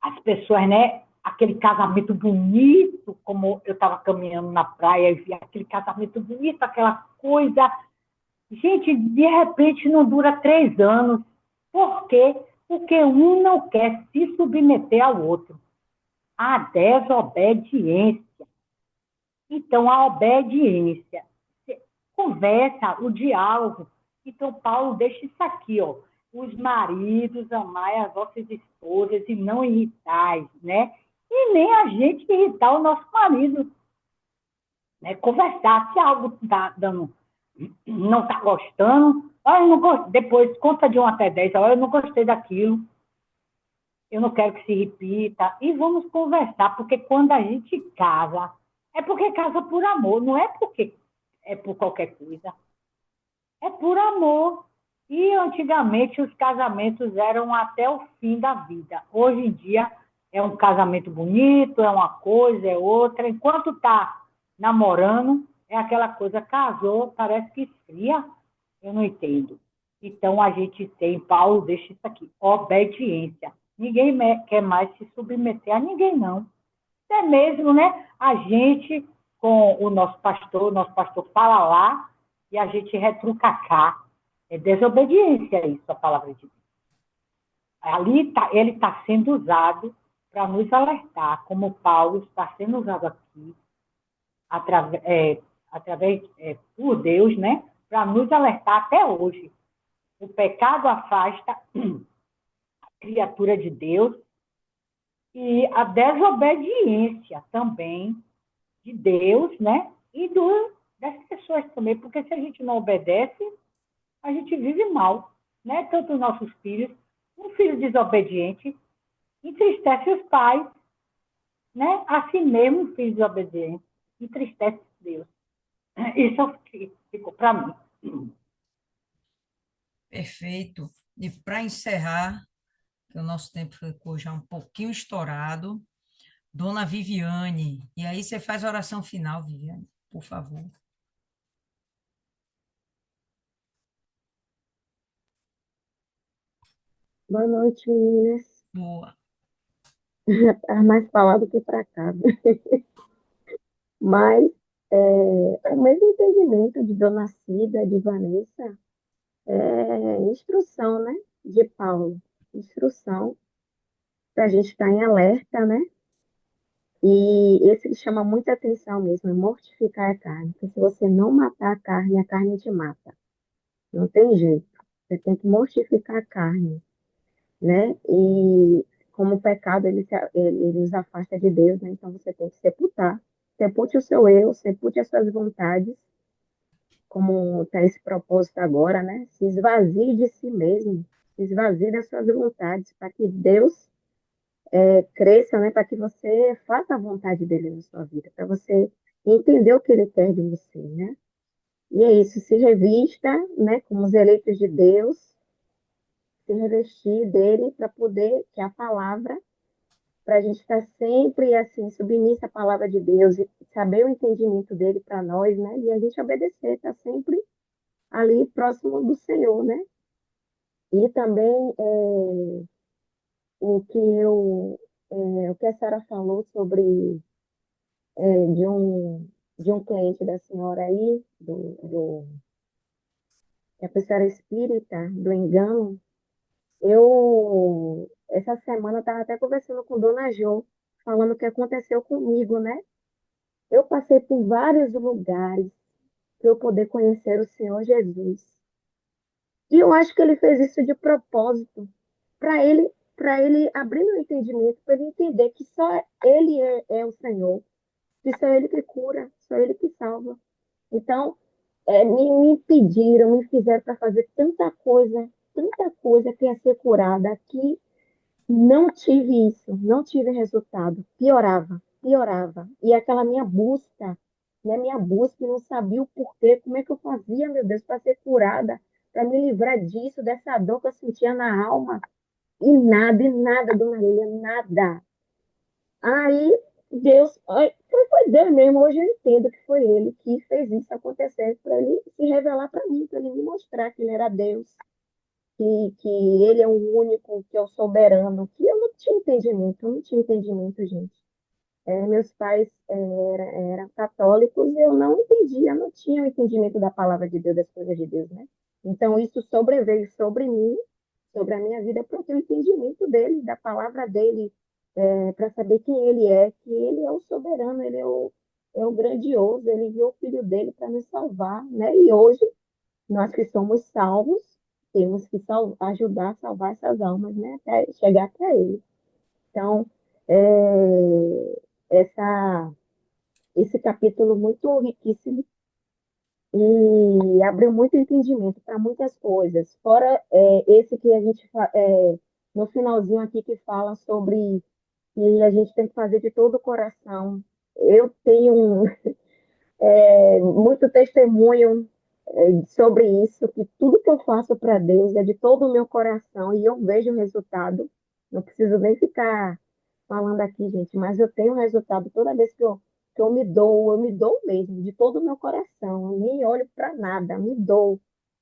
as pessoas, né? Aquele casamento bonito, como eu estava caminhando na praia e vi aquele casamento bonito, aquela coisa. Gente, de repente não dura 3 anos. Por quê? porque um não quer se submeter ao outro. A desobediência. Então, a obediência, conversa, o diálogo. Então, Paulo deixa isso aqui, ó. Os maridos, amai as vossas esposas e não irritais, né? E nem a gente irritar o nosso marido, né? Conversar, se algo está dando, não está gostando, olha, eu não gosto, depois conta de 1 até 10, olha, eu não gostei daquilo, eu não quero que se repita, e vamos conversar, porque quando a gente casa, é porque casa por amor, não é porque é por qualquer coisa, é por amor. E antigamente os casamentos eram até o fim da vida. Hoje em dia é um casamento bonito, é uma coisa, é outra. Enquanto está namorando, é aquela coisa, casou, parece que esfria. Eu não entendo. Então a gente tem, Paulo deixa isso aqui, obediência. Ninguém quer mais se submeter a ninguém, não. Até mesmo, né? A gente, com o nosso pastor fala lá e a gente retruca cá. É desobediência isso, a palavra de Deus. Ali ele está sendo usado para nos alertar, como Paulo está sendo usado aqui, por Deus, né? Para nos alertar até hoje. O pecado afasta a criatura de Deus e a desobediência também de Deus, né? E das pessoas também, porque se a gente não obedece, a gente vive mal, né? Tanto os nossos filhos, um filho desobediente entristece os pais, né? Assim mesmo, um filho desobediente entristece Deus. Isso ficou para mim. Perfeito. E para encerrar, que o nosso tempo ficou já um pouquinho estourado, Dona Viviane. E aí você faz a oração final, Viviane, por favor. Boa noite, meninas. Boa. Tá mais falado do que para cá. Mas o mesmo entendimento de Dona Cida, de Vanessa, instrução, né? De Paulo. Instrução para a gente estar em alerta, né? E esse que chama muita atenção mesmo, é mortificar a carne. Porque se você não matar a carne te mata. Não tem jeito. Você tem que mortificar a carne, né? E como o pecado ele nos afasta de Deus, né? Então você tem que sepultar. Sepulte o seu eu, sepulte as suas vontades, como tem esse propósito agora, né? Se esvazie de si mesmo, se esvazie das suas vontades, para que Deus cresça, né? Para que você faça a vontade dele na sua vida, para você entender o que ele quer de você, né? E é isso, se revista, né? Como os eleitos de Deus, se revestir dele para poder, que é a palavra, para a gente estar sempre assim, submissa à palavra de Deus e saber o entendimento dele para nós, né? E a gente obedecer, estar sempre ali próximo do Senhor, né? E também o que o que a Sara falou sobre de um cliente da senhora aí, que a pessoa era espírita, do engano, eu essa semana estava até conversando com Dona Jo, falando o que aconteceu comigo, né? Eu passei por vários lugares para eu poder conhecer o Senhor Jesus. E eu acho que ele fez isso de propósito, para ele abrir o entendimento, para ele entender que só ele é o Senhor, que só ele que cura, só ele que salva. Então, me pediram, me fizeram para fazer tanta coisa que ia ser curada, que não tive isso, não tive resultado, piorava, piorava. E aquela minha busca, né, minha busca, e não sabia o porquê, como é que eu fazia, meu Deus, para ser curada, para me livrar disso, dessa dor que eu sentia na alma. E nada, dona Lília, nada. Aí Deus, foi Deus mesmo, hoje eu entendo que foi ele que fez isso acontecer, para ele se revelar para mim, para ele me mostrar que ele era Deus, que ele é o único, que é o soberano, que eu não tinha entendimento, eu não tinha entendimento, gente. Meus pais eram católicos e eu não entendia, não tinha o entendimento da palavra de Deus, das coisas de Deus, né? Então, isso sobreveio sobre mim, sobre a minha vida para ter o entendimento dele, da palavra dele, para saber quem ele é, que ele é o soberano, ele é o grandioso, ele enviou o filho dele para nos salvar, né? E hoje, nós que somos salvos, temos que ajudar a salvar essas almas, né? Até chegar até ele. Então, essa, esse capítulo muito riquíssimo e abriu muito entendimento para muitas coisas. Fora esse que a gente, no finalzinho aqui, que fala sobre que a gente tem que fazer de todo o coração. Eu tenho muito testemunho sobre isso, que tudo que eu faço para Deus é de todo o meu coração e eu vejo o resultado. Não preciso nem ficar falando aqui, gente, mas eu tenho resultado toda vez que eu me dou mesmo, de todo o meu coração. Eu nem olho para nada, me dou.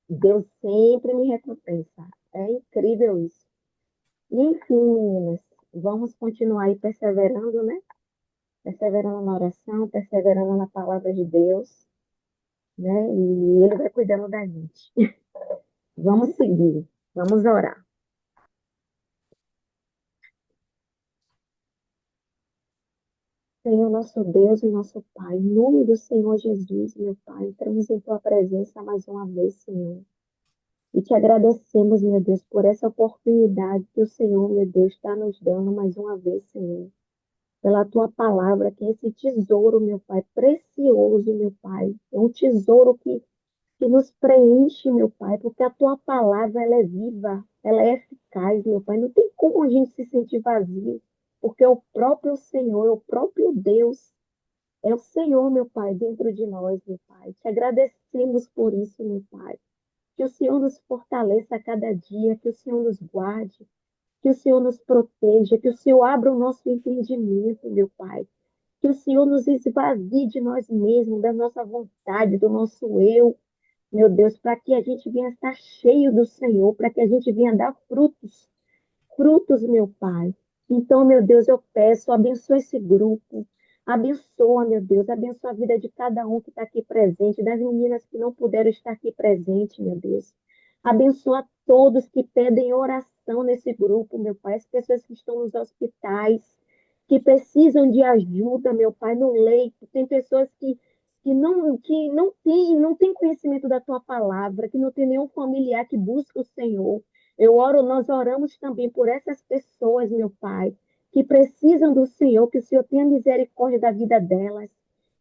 Deus sempre me recompensa. É incrível isso. E, enfim, meninas, vamos continuar aí perseverando, né? Perseverando na oração, perseverando na palavra de Deus, né? E Ele vai cuidando da gente. Vamos seguir, vamos orar. Senhor, nosso Deus e nosso Pai, em nome do Senhor Jesus, meu Pai, entramos em Tua presença mais uma vez, Senhor. E te agradecemos, meu Deus, por essa oportunidade que o Senhor, meu Deus, está nos dando mais uma vez, Senhor. Pela Tua palavra, que é esse tesouro, meu Pai, precioso, meu Pai. É um tesouro que nos preenche, meu Pai, porque a Tua palavra, ela é viva, ela é eficaz, meu Pai. Não tem como a gente se sentir vazio, porque é o próprio Senhor, é o próprio Deus, é o Senhor, meu Pai, dentro de nós, meu Pai. Te agradecemos por isso, meu Pai. Que o Senhor nos fortaleça a cada dia, que o Senhor nos guarde, que o Senhor nos proteja, que o Senhor abra o nosso entendimento, meu Pai. Que o Senhor nos esvazie de nós mesmos, da nossa vontade, do nosso eu, meu Deus, para que a gente venha estar cheio do Senhor, para que a gente venha dar frutos, frutos, meu Pai. Então, meu Deus, eu peço, abençoa esse grupo, abençoa, meu Deus, abençoa a vida de cada um que está aqui presente, das meninas que não puderam estar aqui presente, meu Deus. Abençoa todos que pedem oração nesse grupo, meu Pai, as pessoas que estão nos hospitais, que precisam de ajuda, meu Pai, no leito. Tem pessoas que não tem conhecimento da tua palavra, que não tem nenhum familiar que busca o Senhor. Nós oramos também por essas pessoas, meu Pai, que precisam do Senhor, que o Senhor tenha misericórdia da vida delas,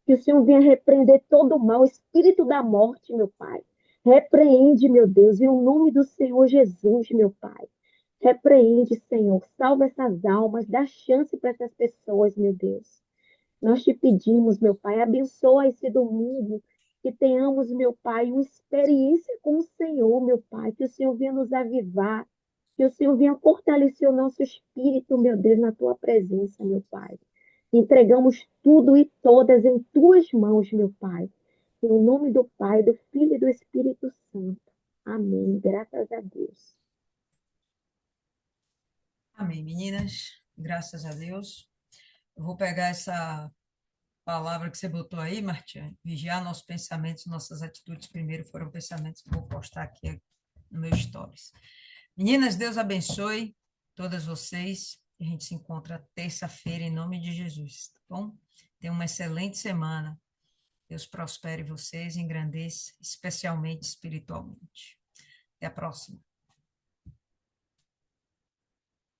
que o Senhor venha repreender todo o mal, o espírito da morte, meu Pai. Repreende, meu Deus, em o nome do Senhor Jesus, meu Pai. Repreende, Senhor, salva essas almas, dá chance para essas pessoas, meu Deus. Nós te pedimos, meu Pai, abençoa esse domingo, que tenhamos, meu Pai, uma experiência com o Senhor, meu Pai, que o Senhor venha nos avivar, que o Senhor venha fortalecer o nosso espírito, meu Deus, na tua presença, meu Pai. Entregamos tudo e todas em tuas mãos, meu Pai. Em nome do Pai, do Filho e do Espírito Santo. Amém. Graças a Deus. Amém, meninas. Graças a Deus. Eu vou pegar essa palavra que você botou aí, Martinha, vigiar nossos pensamentos, nossas atitudes primeiro foram pensamentos que eu vou postar aqui no meu stories. Meninas, Deus abençoe todas vocês. A gente se encontra terça-feira em nome de Jesus, tá bom? Tenha uma excelente semana. Deus prospere vocês, engrandeça, especialmente espiritualmente. Até a próxima.